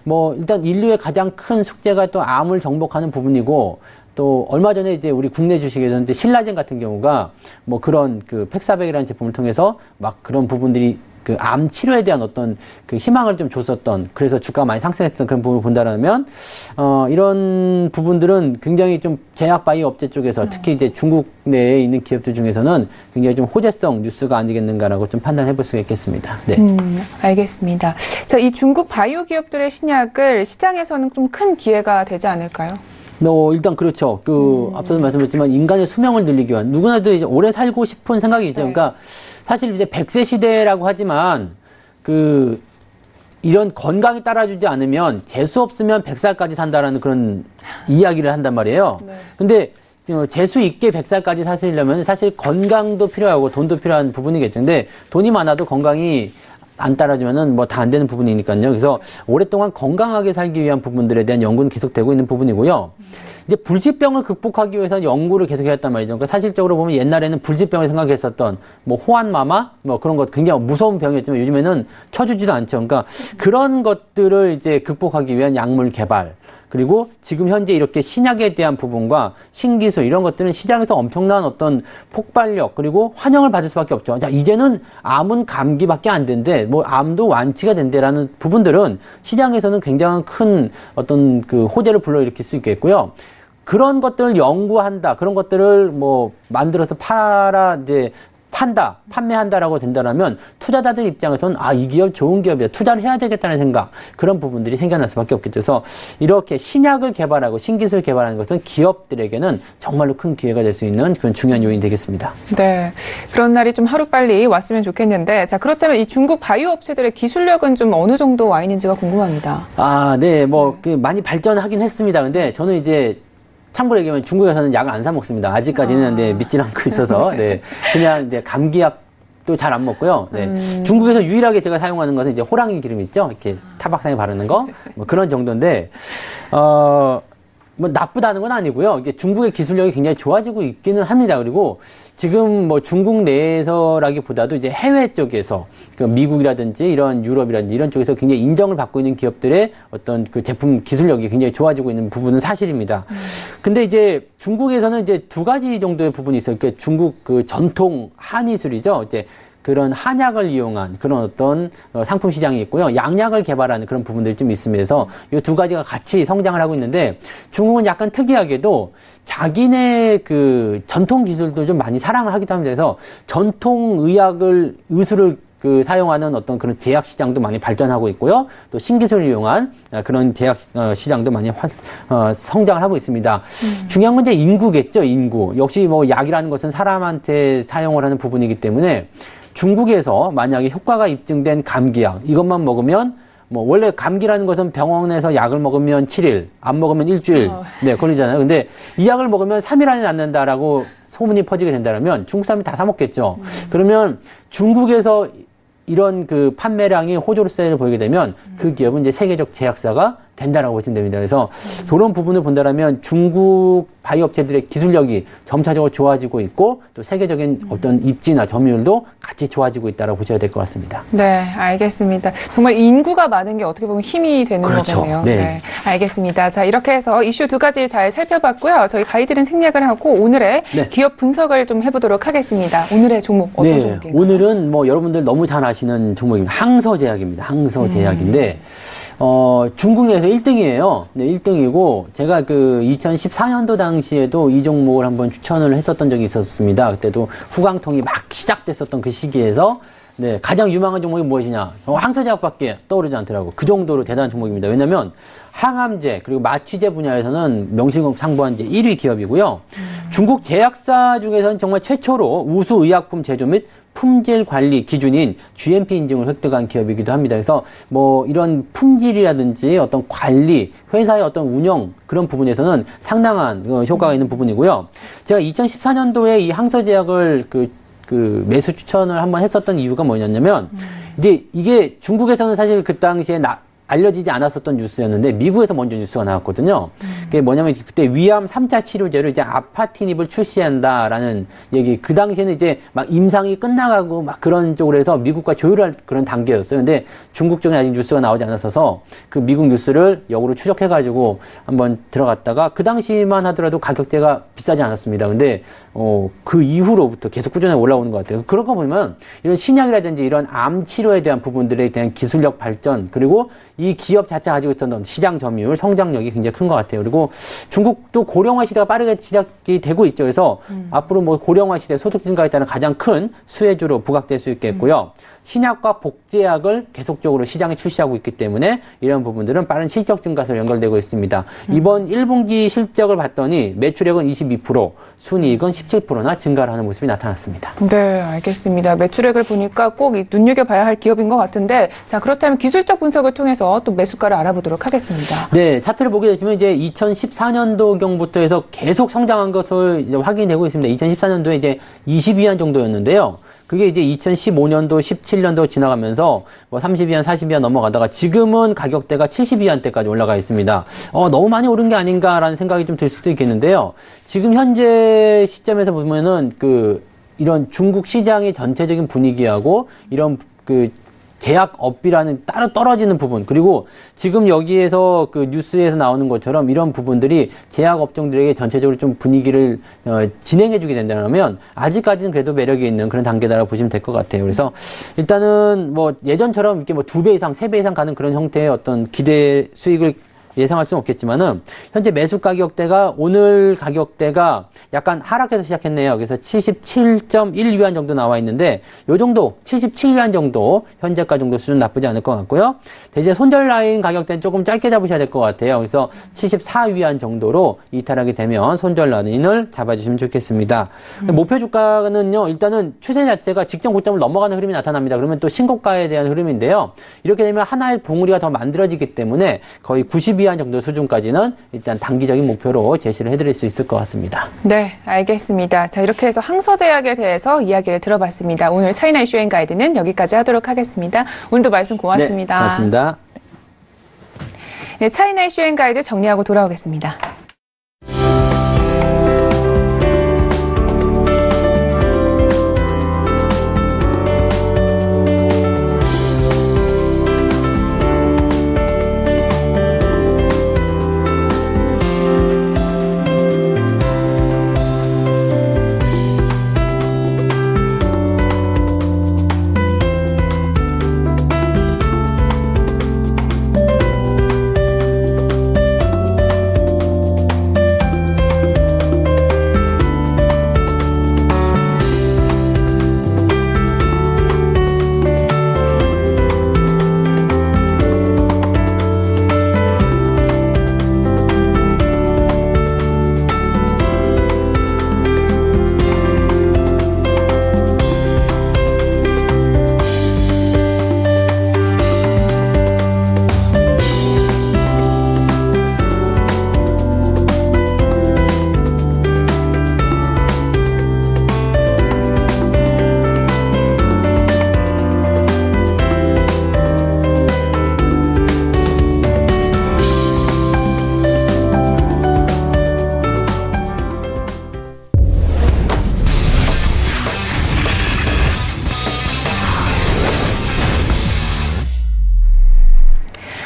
[SPEAKER 5] 뭐 일단 인류의 가장 큰 숙제가 또 암을 정복하는 부분이고 또 얼마 전에 이제 우리 국내 주식에서는 신라젠 같은 경우가 뭐 그런 그 팩사백이라는 제품을 통해서 막 그런 부분들이 그 암 치료에 대한 어떤 그 희망을 좀 줬었던, 그래서 주가가 많이 상승했던 그런 부분을 본다면 이런 부분들은 굉장히 좀 제약 바이오 업체 쪽에서 특히 이제 중국 내에 있는 기업들 중에서는 굉장히 좀 호재성 뉴스가 아니겠는가라고 좀 판단해 볼 수가 있겠습니다. 네.
[SPEAKER 2] 알겠습니다. 자, 이 중국 바이오 기업들의 신약을 시장에서는 좀 큰 기회가 되지 않을까요?
[SPEAKER 5] 일단 그렇죠. 앞서도 말씀드렸지만 인간의 수명을 늘리기 위한, 누구나도 이제 오래 살고 싶은 생각이 있죠.
[SPEAKER 2] 네.
[SPEAKER 5] 그러니까 사실 이제 100세 시대라고 하지만 이런 건강이 따라주지 않으면 재수 없으면 100살까지 산다라는 그런 이야기를 한단 말이에요.
[SPEAKER 2] 네.
[SPEAKER 5] 근데 재수 있게 100살까지 사시려면 사실 건강도 필요하고 돈도 필요한 부분이겠죠. 근데 돈이 많아도 건강이 안 따라주면은 뭐 다 안 되는 부분이니까요. 그래서 오랫동안 건강하게 살기 위한 부분들에 대한 연구는 계속되고 있는 부분이고요. 이제 불치병을 극복하기 위해서 연구를 계속해왔단 말이죠. 그러니까 사실적으로 보면 옛날에는 불치병을 생각했었던 뭐 호환마마 뭐 그런 것 굉장히 무서운 병이었지만 요즘에는 쳐주지도 않죠. 그러니까 그런 것들을 이제 극복하기 위한 약물 개발. 그리고 지금 현재 이렇게 신약에 대한 부분과 신기술 이런 것들은 시장에서 엄청난 어떤 폭발력 그리고 환영을 받을 수밖에 없죠. 자, 이제는 암은 감기밖에 안 된대. 뭐 암도 완치가 된대라는 부분들은 시장에서는 굉장히 큰 어떤 그 호재를 불러일으킬 수 있겠고요. 그런 것들을 연구한다. 그런 것들을 뭐 만들어서 판매한다라고 된다면 투자자들 입장에서는 이 기업 좋은 기업이야. 투자를 해야 되겠다는 생각. 그런 부분들이 생겨날 수밖에 없겠죠. 그래서 이렇게 신약을 개발하고 신기술을 개발하는 것은 기업들에게는 정말로 큰 기회가 될 수 있는 그런 중요한 요인이 되겠습니다.
[SPEAKER 2] 네. 그런 날이 좀 하루빨리 왔으면 좋겠는데 자, 그렇다면 이 중국 바이오 업체들의 기술력은 좀 어느 정도 와 있는지가 궁금합니다.
[SPEAKER 5] 네. 많이 발전하긴 했습니다. 근데 저는 이제 참고로 얘기하면 중국에서는 약을 안 사 먹습니다. 아직까지는 믿질 않고 있어서 그냥 이제 감기약도 잘 안 먹고요. 중국에서 유일하게 제가 사용하는 것은 이제 호랑이 기름 있죠. 이렇게 타박상에 바르는 거 뭐 그런 정도인데 뭐 나쁘다는 건 아니고요. 이게 중국의 기술력이 굉장히 좋아지고 있기는 합니다. 그리고 지금 뭐 중국 내에서라기보다도 이제 해외 쪽에서 그 미국이라든지 이런 유럽이라든지 이런 쪽에서 굉장히 인정을 받고 있는 기업들의 어떤 그 제품 기술력이 굉장히 좋아지고 있는 부분은 사실입니다. 근데 이제 중국에서는 이제 두 가지 정도의 부분이 있어요. 그러니까 중국 그 전통 한의술이죠. 이제 그런 한약을 이용한 그런 어떤 상품 시장이 있고요. 양약을 개발하는 그런 부분들이 좀 있으면서 이 두 가지가 같이 성장을 하고 있는데 중국은 약간 특이하게도 자기네 그 전통 기술도 좀 많이 사랑을 하기도 합니다. 그래서 전통 의술을 사용하는 어떤 그런 제약 시장도 많이 발전하고 있고요. 또 신기술을 이용한 그런 제약 시장도 많이 성장을 하고 있습니다. 중요한 건 이제 인구겠죠, 인구. 역시 뭐 약이라는 것은 사람한테 사용을 하는 부분이기 때문에 중국에서 만약에 효과가 입증된 감기약, 이것만 먹으면 뭐 원래 감기라는 것은 병원에서 약을 먹으면 7일, 안 먹으면 일주일 걸리잖아요. 근데 이 약을 먹으면 3일 안에 낫는다라고 소문이 퍼지게 된다면 중국 사람이 다 사 먹겠죠. 그러면 중국에서 이런 그 판매량이 호조세를 보이게 되면 그 기업은 이제 세계적 제약사가 된다라고 보시면 됩니다. 그래서 그런 부분을 본다면 중국 바이오 업체들의 기술력이 점차적으로 좋아지고 있고 또 세계적인 어떤 입지나 점유율도 같이 좋아지고 있다라고 보셔야 될 것 같습니다.
[SPEAKER 2] 네, 알겠습니다. 정말 인구가 많은 게 어떻게 보면 힘이 되는 거겠네요.
[SPEAKER 5] 네,
[SPEAKER 2] 알겠습니다. 자, 이렇게 해서 이슈 두 가지 잘 살펴봤고요. 저희 가이드는 생략을 하고 오늘의 기업 분석을 좀 해보도록 하겠습니다. 오늘의 종목 어떤 종목인가요?
[SPEAKER 5] 오늘은 뭐 여러분들 너무 잘 아시는 종목입니다. 항서제약입니다. 항서제약인데 중국 내에서 1등이에요. 네, 1등이고, 제가 그 2014년도 당시에도 이 종목을 한번 추천을 했었던 적이 있었습니다. 그때도 후광통이 막 시작됐었던 그 시기에서, 가장 유망한 종목이 무엇이냐? 항서제약밖에 떠오르지 않더라고. 그 정도로 대단한 종목입니다. 왜냐면, 항암제, 그리고 마취제 분야에서는 명실상부한 이제 1위 기업이고요. 중국 제약사 중에서는 정말 최초로 우수 의약품 제조 및 품질 관리 기준인 GMP 인증을 획득한 기업이기도 합니다. 그래서 뭐 이런 품질이라든지 어떤 관리, 회사의 어떤 운영 그런 부분에서는 상당한 효과가 있는 부분이고요. 제가 2014년도에 이 항서제약을 그 매수 추천을 한번 했었던 이유가 뭐냐면 이게 중국에서는 사실 그 당시에 알려지지 않았었던 뉴스였는데 미국에서 먼저 뉴스가 나왔거든요. 그게 뭐냐면 그때 위암 3차 치료제로 이제 아파티닙을 출시한다라는 얘기. 그 당시에는 이제 막 임상이 끝나가고 막 그런 쪽으로 해서 미국과 조율할 그런 단계였어요. 근데 중국 쪽에 아직 뉴스가 나오지 않았어서 그 미국 뉴스를 역으로 추적해가지고 한번 들어갔다가 그 당시만 하더라도 가격대가 비싸지 않았습니다. 근데 그 이후로부터 계속 꾸준히 올라오는 것 같아요. 그런 거 보면 이런 신약이라든지 이런 암 치료에 대한 부분들에 대한 기술력 발전 그리고 이 기업 자체가 가지고 있던 시장 점유율, 성장력이 굉장히 큰 것 같아요. 그리고 중국도 고령화 시대가 빠르게 시작이 되고 있죠. 그래서 앞으로 뭐 고령화 시대 소득 증가에 따른 가장 큰 수혜주로 부각될 수 있겠고요. 신약과 복제약을 계속적으로 시장에 출시하고 있기 때문에 이런 부분들은 빠른 실적 증가로 연결되고 있습니다. 이번 1분기 실적을 봤더니 매출액은 22%, 순이익은 17%나 증가를 하는 모습이 나타났습니다.
[SPEAKER 2] 네, 알겠습니다. 매출액을 보니까 꼭 눈여겨봐야 할 기업인 것 같은데 자, 그렇다면 기술적 분석을 통해서 또 매수가를 알아보도록 하겠습니다.
[SPEAKER 5] 네, 차트를 보게 되시면 이제 2014년도경부터 해서 계속 성장한 것을 이제 확인되고 있습니다. 2014년도에 이제 22원 정도였는데요. 그게 이제 2015년도, 17년도 지나가면서 뭐 30위안, 40위안 넘어가다가 지금은 가격대가 70위안대까지 올라가 있습니다. 너무 많이 오른 게 아닌가라는 생각이 좀 들 수도 있겠는데요. 지금 현재 시점에서 보면은 이런 중국 시장의 전체적인 분위기하고 이런 제약업이라는 따로 떨어지는 부분, 그리고 지금 여기에서 뉴스에서 나오는 것처럼 이런 부분들이 제약업종들에게 전체적으로 좀 분위기를 진행해주게 된다면 아직까지는 그래도 매력이 있는 그런 단계다라고 보시면 될 것 같아요. 그래서 일단은 뭐 예전처럼 이렇게 뭐 2배 이상, 3배 이상 가는 그런 형태의 어떤 기대 수익을 예상할 수는 없겠지만은 현재 매수 가격대가 오늘 가격대가 약간 하락해서 시작했네요. 그래서 77.1위안 정도 나와 있는데 요 정도 77위안 정도 현재가 정도 수준 나쁘지 않을 것 같고요. 대체 손절 라인 가격대는 조금 짧게 잡으셔야 될 것 같아요. 그래서 74위안 정도로 이탈하게 되면 손절 라인을 잡아주시면 좋겠습니다. 목표 주가는요. 일단은 추세 자체가 직전 고점을 넘어가는 흐름이 나타납니다. 그러면 또 신고가에 대한 흐름인데요. 이렇게 되면 하나의 봉우리가 더 만들어지기 때문에 거의 90위안 정도 수준까지는 일단 단기적인 목표로 제시를 해드릴 수 있을 것 같습니다.
[SPEAKER 2] 네, 알겠습니다. 자, 이렇게 해서 항서제약에 대해서 이야기를 들어봤습니다. 오늘 차이나 이슈 앤 가이드는 여기까지 하도록 하겠습니다. 오늘도 말씀 고맙습니다.
[SPEAKER 5] 네, 고맙습니다.
[SPEAKER 2] 네, 차이나 이슈 앤 가이드 정리하고 돌아오겠습니다.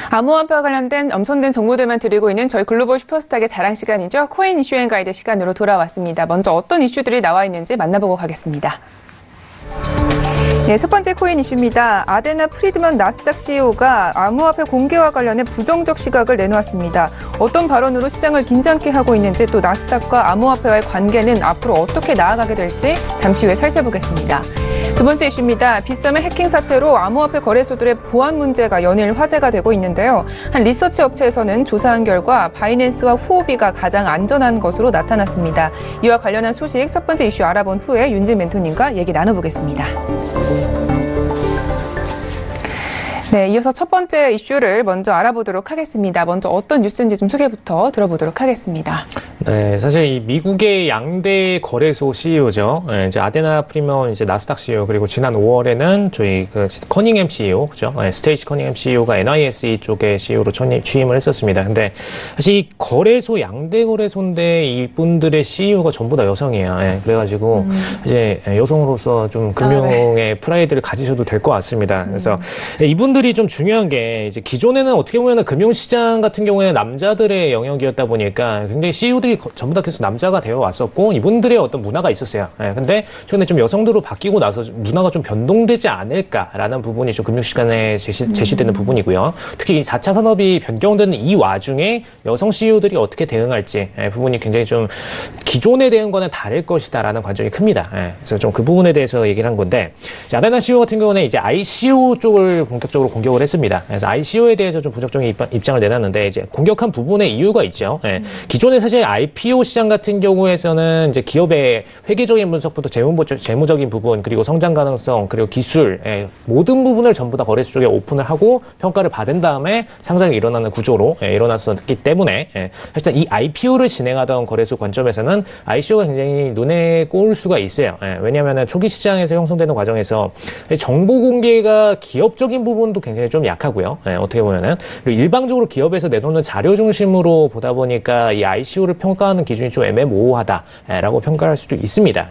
[SPEAKER 2] 암호화폐와 관련된 엄선된 정보들만 드리고 있는 저희 글로벌 슈퍼스탁의 자랑 시간이죠. 코인 이슈 앤 가이드 시간으로 돌아왔습니다. 먼저 어떤 이슈들이 나와 있는지 만나보고 가겠습니다. 네, 첫 번째 코인 이슈입니다. 아데나 프리드먼 나스닥 CEO가 암호화폐 공개와 관련해 부정적 시각을 내놓았습니다. 어떤 발언으로 시장을 긴장케 하고 있는지, 또 나스닥과 암호화폐와의 관계는 앞으로 어떻게 나아가게 될지 잠시 후에 살펴보겠습니다. 두 번째 이슈입니다. 빗썸의 해킹 사태로 암호화폐 거래소들의 보안 문제가 연일 화제가 되고 있는데요. 한 리서치 업체에서는 조사한 결과 바이낸스와 후오비가 가장 안전한 것으로 나타났습니다. 이와 관련한 소식 첫 번째 이슈 알아본 후에 윤진 멘토님과 얘기 나눠보겠습니다. 네, 이어서 첫 번째 이슈를 먼저 알아보도록 하겠습니다. 먼저 어떤 뉴스인지 좀 소개부터 들어보도록 하겠습니다.
[SPEAKER 4] 네, 사실 이 미국의 양대 거래소 CEO죠. 네, 이제 아데나 프리먼 이제 나스닥 CEO, 그리고 지난 5월에는 저희 커닝햄 CEO, 그죠? 네, 스테이시 커닝햄 CEO가 NISE 쪽의 CEO로 취임을 했었습니다. 근데 사실 이 거래소 양대 거래소인데 이분들의 CEO가 전부 다 여성이에요. 네, 그래가지고 이제 여성으로서 좀 금융의 프라이드를 가지셔도 될 것 같습니다. 그래서 이분들이 좀 중요한 게 이제 기존에는 어떻게 보면 금융시장 같은 경우에는 남자들의 영역이었다 보니까 굉장히 CEO들이 전부 다 계속 남자가 되어 왔었고 이분들의 어떤 문화가 있었어요. 예, 근데 최근에 좀 여성들로 바뀌고 나서 문화가 좀 변동되지 않을까라는 부분이 좀 금융시장에 제시되는 부분이고요. 특히 이 4차 산업이 변경되는 이 와중에 여성 CEO들이 어떻게 대응할지 부분이 굉장히 좀 기존의 대응과는 다를 것이다라는 관점이 큽니다. 예, 그래서 좀 그 부분에 대해서 얘기를 한 건데, 아데나 CEO 같은 경우는 이제 ICO 쪽을 본격적으로 공격을 했습니다. 그래서 ICO에 대해서 좀 부정적인 입장을 내놨는데 이제 공격한 부분의 이유가 있죠. 예, 기존에 사실 IPO 시장 같은 경우에서는 이제 기업의 회계적인 분석부터 재무적인 부분, 그리고 성장 가능성, 그리고 기술, 모든 부분을 전부 다 거래소 쪽에 오픈을 하고 평가를 받은 다음에 상장이 일어나는 구조로 일어났었기 때문에 사실상 이 IPO를 진행하던 거래소 관점에서는 ICO가 굉장히 눈에 꼬일 수가 있어요. 왜냐하면 초기 시장에서 형성되는 과정에서 정보 공개가 기업적인 부분도 굉장히 좀 약하고요. 어떻게 보면은 그리고 일방적으로 기업에서 내놓는 자료 중심으로 보다 보니까 이 ICO를 평가하는 기준이 좀 애매모호하다라고 평가할 수도 있습니다.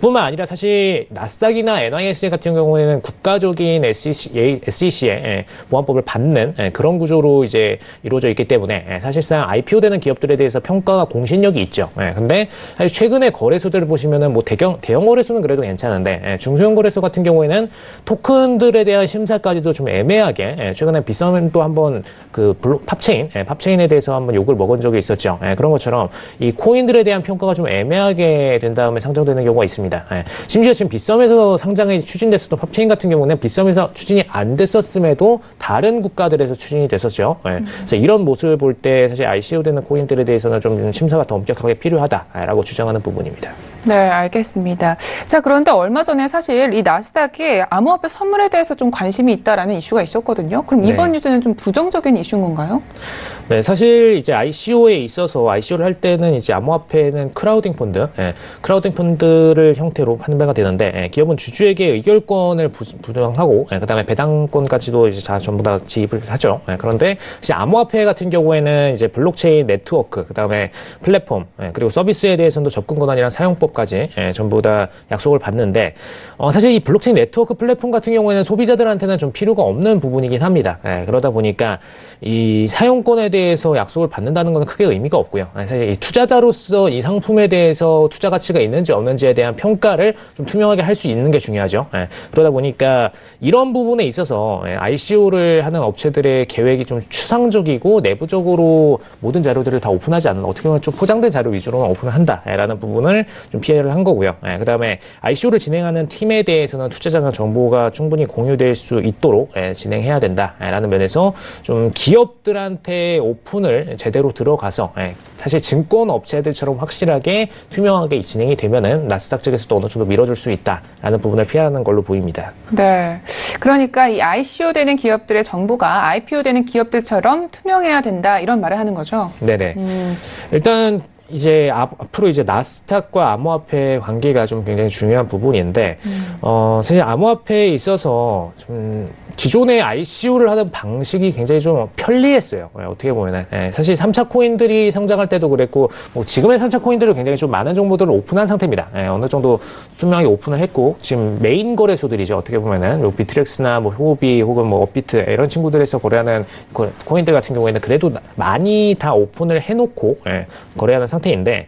[SPEAKER 4] 뿐만 아니라 사실 나스닥이나 NYSE 같은 경우에는 국가적인 SEC의 보안법을 받는 그런 구조로 이제 이루어져 있기 때문에 사실상 IPO되는 기업들에 대해서 평가가 공신력이 있죠. 근데 사실 최근에 거래소들을 보시면은 뭐 대형 거래소는 그래도 괜찮은데 중소형 거래소 같은 경우에는 토큰들에 대한 심사까지도 좀 애매하게 최근에 빗썸도 한번 그 팝체인에 대해서 한번 욕을 먹은 적이 있었죠. 그런 것처럼 이 코인들에 대한 평가가 좀 애매하게 된 다음에 상장되는 경우가 있습니다. 심지어 지금 빗썸에서 상장이 추진됐었던 팝체인 같은 경우는 빗썸에서 추진이 안 됐었음에도 다른 국가들에서 추진이 됐었죠. 그래서 이런 모습을 볼 때 사실 ICO 되는 코인들에 대해서는 좀 심사가 더 엄격하게 필요하다라고 주장하는 부분입니다.
[SPEAKER 2] 네, 알겠습니다. 자, 그런데 얼마 전에 사실 이 나스닥이 암호화폐 선물에 대해서 좀 관심이 있다라는 이슈가 있었거든요. 그럼 이번 뉴스는 좀 부정적인 이슈인 건가요?
[SPEAKER 4] 네, 사실 이제 ICO에 있어서 ICO를 할 때는 이제 암호화폐는 크라우딩 펀드, 크라우딩 펀드를 형태로 판매가 되는데 기업은 주주에게 의결권을 부정하고 그다음에 배당권까지도 이제 전부 다 지입을 하죠. 그런데 이제 암호화폐 같은 경우에는 이제 블록체인 네트워크, 그다음에 플랫폼, 그리고 서비스에 대해서도 접근 권한이랑 사용법까지 전부 다 약속을 받는데 사실 이 블록체인 네트워크 플랫폼 같은 경우에는 소비자들한테는 좀 필요가 없는 부분이긴 합니다. 그러다 보니까 이 사용권에 대해서 약속을 받는다는 것은 크게 의미가 없고요. 사실 이 투자자로서 이 상품에 대해서 투자 가치가 있는지 없는지에 대한 평가를 좀 투명하게 할 수 있는 게 중요하죠. 그러다 보니까 이런 부분에 있어서 ICO를 하는 업체들의 계획이 좀 추상적이고 내부적으로 모든 자료들을 다 오픈하지 않는, 어떻게 보면 좀 포장된 자료 위주로만 오픈을 한다라는 부분을 좀 피해를 한 거고요. 그다음에 ICO를 진행하는 팀에 대해서는 투자자가 정보가 충분히 공유될 수 있도록 진행해야 된다라는 면에서 좀 기업들한테 오픈을 제대로 들어가서 사실 증권 업체들처럼 확실하게 투명하게 진행이 되면은 나스닥 측에서도 어느 정도 밀어줄 수 있다라는 부분을 피하는 걸로 보입니다.
[SPEAKER 2] 네, 그러니까 이 ICO 되는 기업들의 정보가 IPO 되는 기업들처럼 투명해야 된다 이런 말을 하는 거죠.
[SPEAKER 4] 네네. 일단 이제 앞으로 이제 나스닥과 암호화폐 관계가 좀 굉장히 중요한 부분인데 사실 암호화폐에 있어서 좀 기존의 ICO를 하는 방식이 굉장히 좀 편리했어요. 어떻게 보면은 사실 3차 코인들이 상장할 때도 그랬고 뭐 지금의 3차 코인들을 굉장히 좀 많은 정보들을 오픈한 상태입니다. 어느 정도 투명하게 오픈을 했고 지금 메인 거래소들이죠. 어떻게 보면은 뭐 비트렉스나 뭐 후오비 혹은 뭐 업비트 이런 친구들에서 거래하는 코인들 같은 경우에는 그래도 많이 다 오픈을 해놓고 거래하는 상태인데,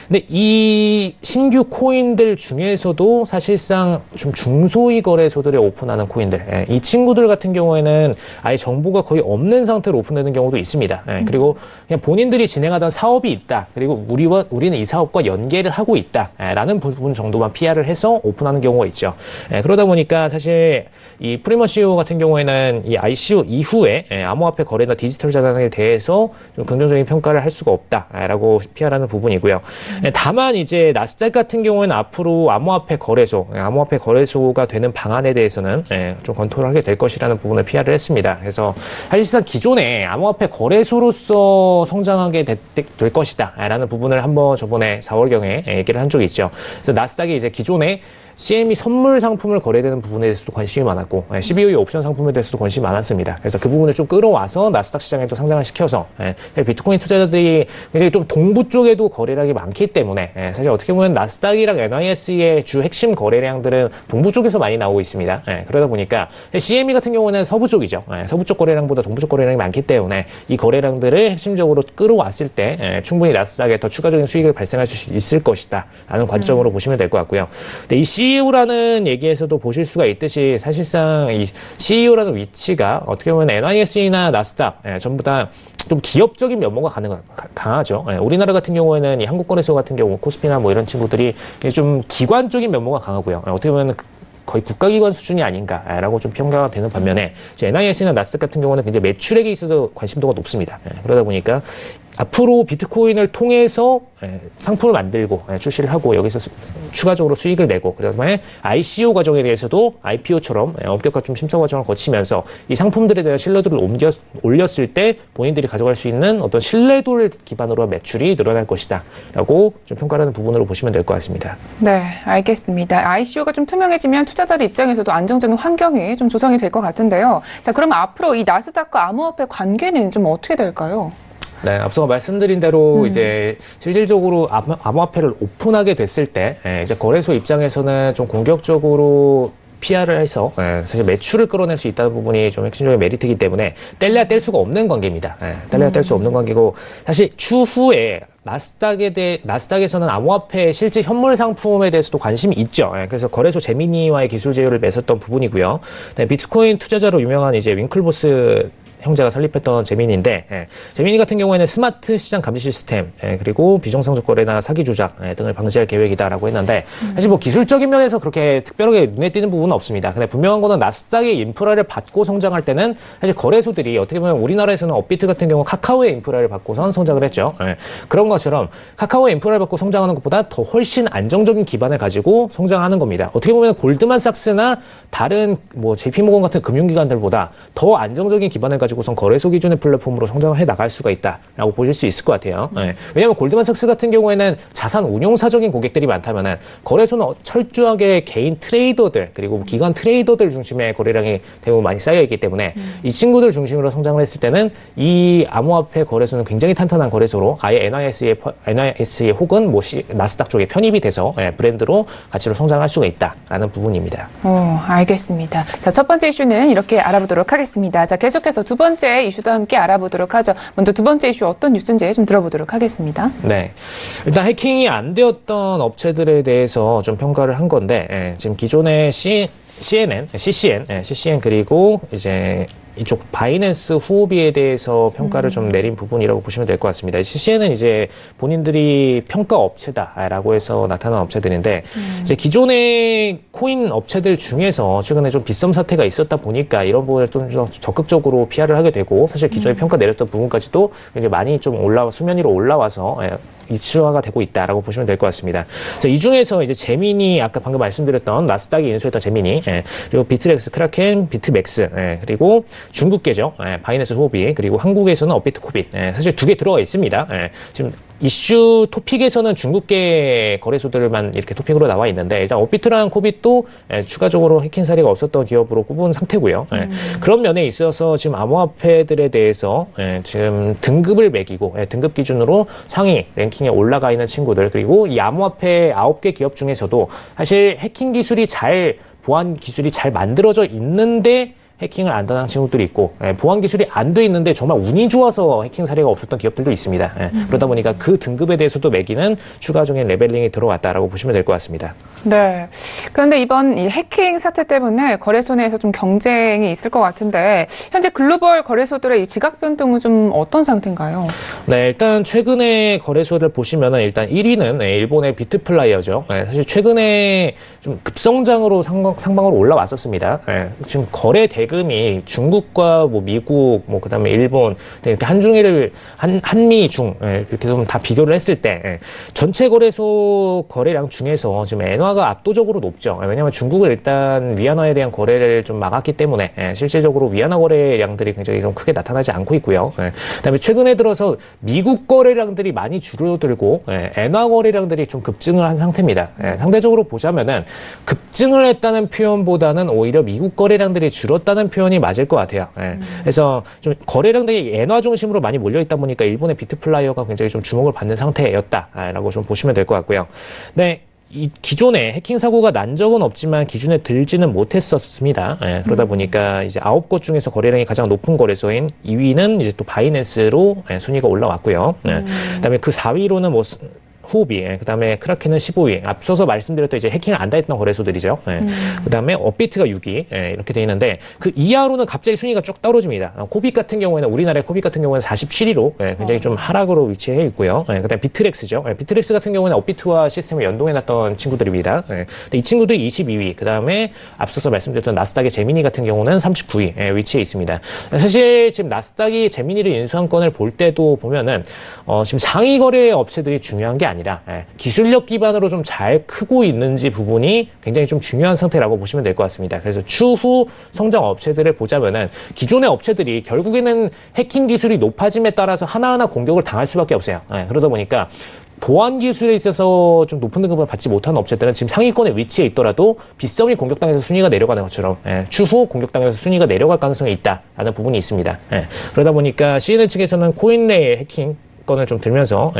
[SPEAKER 4] 근데 이 신규 코인들 중에서도 사실상 좀 중소위 거래소들에 오픈하는 코인들, 이 친구들 같은 경우에는 아예 정보가 거의 없는 상태로 오픈되는 경우도 있습니다. 그리고 그냥 본인들이 진행하던 사업이 있다, 그리고 우리는 이 사업과 연계를 하고 있다라는 부분 정도만 PR을 해서 오픈하는 경우가 있죠. 그러다 보니까 사실 이 프리머 CEO 같은 경우에는 이 ICO 이후에 암호화폐 거래나 디지털 자산에 대해서 좀 긍정적인 평가를 할 수가 없다라고 PR하는 부분이고요. 다만 이제 나스닥 같은 경우에는 앞으로 암호화폐 거래소가 되는 방안에 대해서는 좀 검토를 하게 될 것이라는 부분을 PR을 했습니다. 그래서 사실상 기존에 암호화폐 거래소로서 성장하게 될 것이다라는 부분을 한번 저번에 4월경에 얘기를 한 적이 있죠. 그래서 나스닥이 이제 기존에 CME 선물 상품을 거래되는 부분에 대해서도 관심이 많았고 CBOE 옵션 상품에 대해서도 관심이 많았습니다. 그래서 그 부분을 좀 끌어와서 나스닥 시장에 또 상장을 시켜서 비트코인 투자자들이 굉장히 좀 동부 쪽에도 거래량이 많기 때문에 사실 어떻게 보면 나스닥이랑 NYSE의 주 핵심 거래량들은 동부 쪽에서 많이 나오고 있습니다. 그러다 보니까 CME 같은 경우는 서부 쪽이죠. 서부 쪽 거래량보다 동부 쪽 거래량이 많기 때문에 이 거래량들을 핵심적으로 끌어왔을 때 충분히 나스닥에 더 추가적인 수익을 발생할 수 있을 것이다 라는 관점으로 보시면 될 것 같고요. 근데 이 CEO라는 얘기에서도 보실 수가 있듯이 사실상 이 CEO라는 위치가 어떻게 보면 NYSE나 나스닥 전부 다 좀 기업적인 면모가 강하죠. 우리나라 같은 경우에는 이 한국거래소 같은 경우 코스피나 뭐 이런 친구들이 좀 기관적인 면모가 강하고요. 어떻게 보면 거의 국가기관 수준이 아닌가라고 좀 평가가 되는 반면에 NYSE나 나스닥 같은 경우는 굉장히 매출액에 있어서 관심도가 높습니다. 그러다 보니까 앞으로 비트코인을 통해서 상품을 만들고 출시를 하고 여기서 추가적으로 수익을 내고 그다음에 ICO 과정에 대해서도 IPO처럼 엄격한 좀 심사 과정을 거치면서 이 상품들에 대한 신뢰도를 올렸을 때 본인들이 가져갈 수 있는 어떤 신뢰도를 기반으로 매출이 늘어날 것이다 라고 좀 평가하는 부분으로 보시면 될 것 같습니다.
[SPEAKER 2] 네, 알겠습니다. ICO가 좀 투명해지면 투자자들 입장에서도 안정적인 환경이 좀 조성이 될 것 같은데요. 자, 그러면 앞으로 이 나스닥과 암호화폐 관계는 좀 어떻게 될까요?
[SPEAKER 4] 네, 앞서 말씀드린 대로 이제 실질적으로 암호화폐를 오픈하게 됐을 때 이제 거래소 입장에서는 좀 공격적으로 PR을 해서 사실 매출을 끌어낼 수 있다는 부분이 좀 핵심적인 메리트이기 때문에 뗄래야 뗄 수가 없는 관계입니다. 뗄래야 뗄 수 없는 관계고 사실 추후에 나스닥에서는 암호화폐 실제 현물 상품에 대해서도 관심이 있죠. 그래서 거래소 제미니와의 기술 제휴를 맺었던 부분이고요. 비트코인 투자자로 유명한 이제 윙클보스 형제가 설립했던 제미니인데 제미니 같은 경우에는 스마트 시장 감지 시스템 그리고 비정상적 거래나 사기 조작 등을 방지할 계획이다라고 했는데 사실 뭐 기술적인 면에서 그렇게 특별하게 눈에 띄는 부분은 없습니다. 근데 분명한 거는 나스닥의 인프라를 받고 성장할 때는 사실 거래소들이 어떻게 보면 우리나라에서는 업비트 같은 경우 카카오의 인프라를 받고선 성장을 했죠. 그런 것처럼 카카오의 인프라를 받고 성장하는 것보다 더 훨씬 안정적인 기반을 가지고 성장하는 겁니다. 어떻게 보면 골드만삭스나 다른 뭐 JP모건 같은 금융기관들보다 더 안정적인 기반을 가지고선 거래소 기준의 플랫폼으로 성장을 해 나갈 수가 있다라고 보실 수 있을 것 같아요. 왜냐하면 골드만삭스 같은 경우에는 자산 운용사적인 고객들이 많다면은 거래소는 철저하게 개인 트레이더들 그리고 기관 트레이더들 중심의 거래량이 대부분 많이 쌓여 있기 때문에 이 친구들 중심으로 성장을 했을 때는 이 암호화폐 거래소는 굉장히 탄탄한 거래소로 아예 NYSE 혹은 뭐 나스닥 쪽에 편입이 돼서 브랜드로 가치로 성장할 수가 있다라는 부분입니다.
[SPEAKER 2] 알겠습니다. 자, 첫 번째 이슈는 이렇게 알아보도록 하겠습니다. 자, 계속해서 두 번째 이슈도 함께 알아보도록 하죠. 먼저 두 번째 이슈 어떤 뉴스인지 좀 들어보도록 하겠습니다.
[SPEAKER 4] 네. 일단 해킹이 안 되었던 업체들에 대해서 좀 평가를 한 건데, 지금 기존의 CCN 그리고 이제 이쪽 바이낸스 후오비에 대해서 평가를 좀 내린 부분이라고 보시면 될 것 같습니다. CCN은 이제 본인들이 평가 업체다라고 해서 나타난 업체들인데 이제 기존의 코인 업체들 중에서 최근에 좀 빗썸 사태가 있었다 보니까 이런 부분을 좀 적극적으로 PR을 하게 되고 사실 기존에 평가 내렸던 부분까지도 이제 많이 좀 수면 위로 올라와서 이슈화가 되고 있다라고 보시면 될 것 같습니다. 자, 이 중에서 이제 제미니 아까 방금 말씀드렸던 나스닥이 인수했던 제미니 그리고 비트렉스, 크라켄, 비트맥스 그리고 중국계죠. 바이낸스 후오비 그리고 한국에서는 업비트 코빗 사실 두 개 들어가 있습니다. 지금 이슈 토픽에서는 중국계 거래소들만 이렇게 토픽으로 나와 있는데 일단 업비트랑 코빗도 추가적으로 해킹 사례가 없었던 기업으로 꼽은 상태고요. 그런 면에 있어서 지금 암호화폐들에 대해서 지금 등급을 매기고 등급 기준으로 상위 랭킹에 올라가 있는 친구들 그리고 이 암호화폐 9개 기업 중에서도 사실 해킹 기술이 보안 기술이 잘 만들어져 있는데 해킹을 안 당한 친구들이 있고 보안 기술이 안 돼 있는데 정말 운이 좋아서 해킹 사례가 없었던 기업들도 있습니다. 그러다 보니까 그 등급에 대해서도 매기는 추가적인 레벨링이 들어왔다라고 보시면 될 것 같습니다.
[SPEAKER 2] 네. 그런데 이번 이 해킹 사태 때문에 거래소 내에서 좀 경쟁이 있을 것 같은데 현재 글로벌 거래소들의 이 지각 변동은 좀 어떤 상태인가요?
[SPEAKER 4] 네, 일단 최근에 거래소를 보시면은 일단 1위는 일본의 비트플라이어죠. 사실 최근에 좀 급성장으로 상방으로 올라왔었습니다. 지금 거래 대금이 중국과 뭐 미국, 뭐 그다음에 일본 이렇게 한미 중 이렇게 좀 다 비교를 했을 때 전체 거래소 거래량 중에서 지금 엔화가 압도적으로 높죠. 왜냐하면 중국은 일단 위안화에 대한 거래를 좀 막았기 때문에 실질적으로 위안화 거래량들이 굉장히 좀 크게 나타나지 않고 있고요. 그다음에 최근에 들어서 미국 거래량들이 많이 줄어들고 엔화 거래량들이 좀 급증을 한 상태입니다. 상대적으로 보자면은 급증을 했다는 표현보다는 오히려 미국 거래량들이 줄었다는 표현이 맞을 것 같아요. 그래서 좀 거래량들이 엔화 중심으로 많이 몰려 있다 보니까 일본의 비트플라이어가 굉장히 좀 주목을 받는 상태였다라고 좀 보시면 될 것 같고요. 네. 이 기존에 해킹 사고가 난 적은 없지만 기준에 들지는 못했었습니다. 그러다 보니까 이제 9곳 중에서 거래량이 가장 높은 거래소인 2위는 이제 또 바이낸스로 순위가 올라왔고요. 그다음에 그 4위로는 뭐 후오비, 그다음에 크라켄은 15위. 앞서서 말씀드렸던 이제 해킹을 안 당했던 거래소들이죠. 그다음에 업비트가 6위. 이렇게 돼 있는데 그 이하로는 갑자기 순위가 쭉 떨어집니다. 코빅 같은 경우에는 우리나라의 코빅 같은 경우에는 47위로 굉장히 좀 하락으로 위치해 있고요. 그다음에 비트렉스죠. 비트렉스 같은 경우는 업비트와 시스템을 연동해 놨던 친구들입니다. 근데 이 친구들이 22위. 그다음에 앞서서 말씀드렸던 나스닥의 제미니 같은 경우는 39위 위치해 있습니다. 사실 지금 나스닥이 제미니를 인수한 건을 볼 때도 보면은 지금 상위 거래 업체들이 중요한 게 아니라 기술력 기반으로 좀 잘 크고 있는지 부분이 굉장히 좀 중요한 상태라고 보시면 될 것 같습니다. 그래서 추후 성장 업체들을 보자면은 기존의 업체들이 결국에는 해킹 기술이 높아짐에 따라서 하나하나 공격을 당할 수밖에 없어요. 그러다 보니까 보안 기술에 있어서 좀 높은 등급을 받지 못하는 업체들은 지금 상위권에 위치해 있더라도 빗썸이 공격당해서 순위가 내려가는 것처럼 추후 공격당해서 순위가 내려갈 가능성이 있다라는 부분이 있습니다. 그러다 보니까 CNN 측에서는 코인레의 해킹 건을 좀 들면서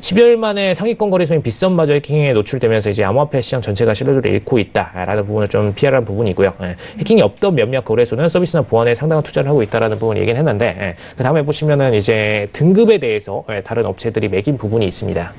[SPEAKER 4] 10여일 만에 상위권 거래소인 빗썸마저 해킹에 노출되면서 이제 암호화폐 시장 전체가 신뢰도를 잃고 있다라는 부분을 좀 피하라는 부분이고요. 해킹이 없던 몇몇 거래소는 서비스나 보안에 상당한 투자를 하고 있다라는 부분을 얘기는 했는데 그 다음에 보시면은 이제 등급에 대해서 다른 업체들이 매긴 부분이 있습니다.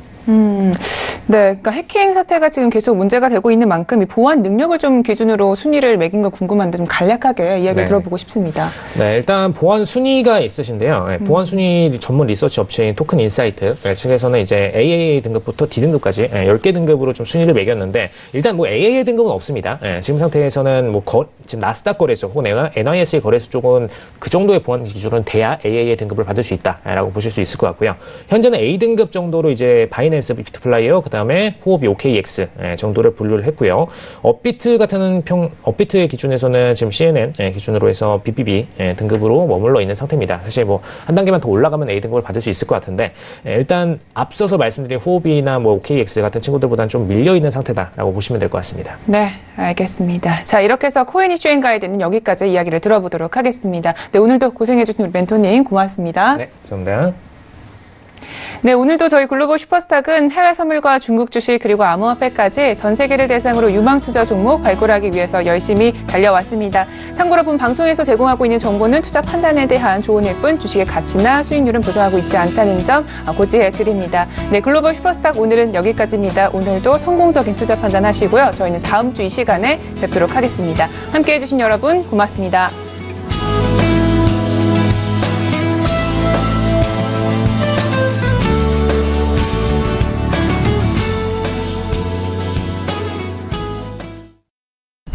[SPEAKER 2] 네, 그러니까 해킹 사태가 지금 계속 문제가 되고 있는 만큼 이 보안 능력을 좀 기준으로 순위를 매긴 거 궁금한데 좀 간략하게 이야기를 들어보고 싶습니다.
[SPEAKER 4] 네, 일단 보안 순위가 있으신데요. 보안 순위 전문 리서치 업체인 토큰 인사이트 측에서는 이제 AAA 등급부터 D등급까지 10개 등급으로 좀 순위를 매겼는데 일단 뭐 AAA 등급은 없습니다. 지금 상태에서는 뭐 지금 나스닥 거래소 혹은 NYSE 거래소 쪽은 그 정도의 보안 기준은 돼야 AAA 등급을 받을 수 있다라고 보실 수 있을 것 같고요. 현재는 A 등급 정도로 이제 바이낸스, 비트플라이어, 그다음에 후오비 OKX 정도를 분류를 했고요. 업비트 같은 업비트의 기준에서는 지금 CNN 기준으로 해서 BBB 등급으로 머물러 있는 상태입니다. 사실 뭐 한 단계만 더 올라가면 A 등급을 받을 수 있을 것 같은데 일단 앞서서 말씀드린 후오비나 뭐 OKX 같은 친구들보다는 좀 밀려 있는 상태다라고 보시면 될 것 같습니다.
[SPEAKER 2] 네, 알겠습니다. 자, 이렇게 해서 코인 이슈 앤 가이드는 여기까지 이야기를 들어보도록 하겠습니다. 네, 오늘도 고생해주신 우리 멘토님 고맙습니다.
[SPEAKER 4] 네, 감사합니다.
[SPEAKER 2] 네, 오늘도 저희 글로벌 슈퍼스탁은 해외 선물과 중국 주식 그리고 암호화폐까지 전 세계를 대상으로 유망 투자 종목 발굴하기 위해서 열심히 달려왔습니다. 참고로 본 방송에서 제공하고 있는 정보는 투자 판단에 대한 조언일 뿐 주식의 가치나 수익률은 보장하고 있지 않다는 점 고지해 드립니다. 네, 글로벌 슈퍼스탁 오늘은 여기까지입니다. 오늘도 성공적인 투자 판단하시고요. 저희는 다음 주 이 시간에 뵙도록 하겠습니다. 함께해 주신 여러분 고맙습니다.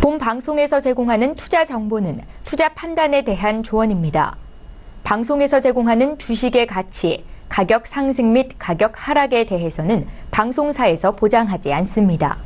[SPEAKER 1] 본 방송에서 제공하는 투자 정보는 투자 판단에 대한 조언입니다. 방송에서 제공하는 주식의 가치, 가격 상승 및 가격 하락에 대해서는 방송사에서 보장하지 않습니다.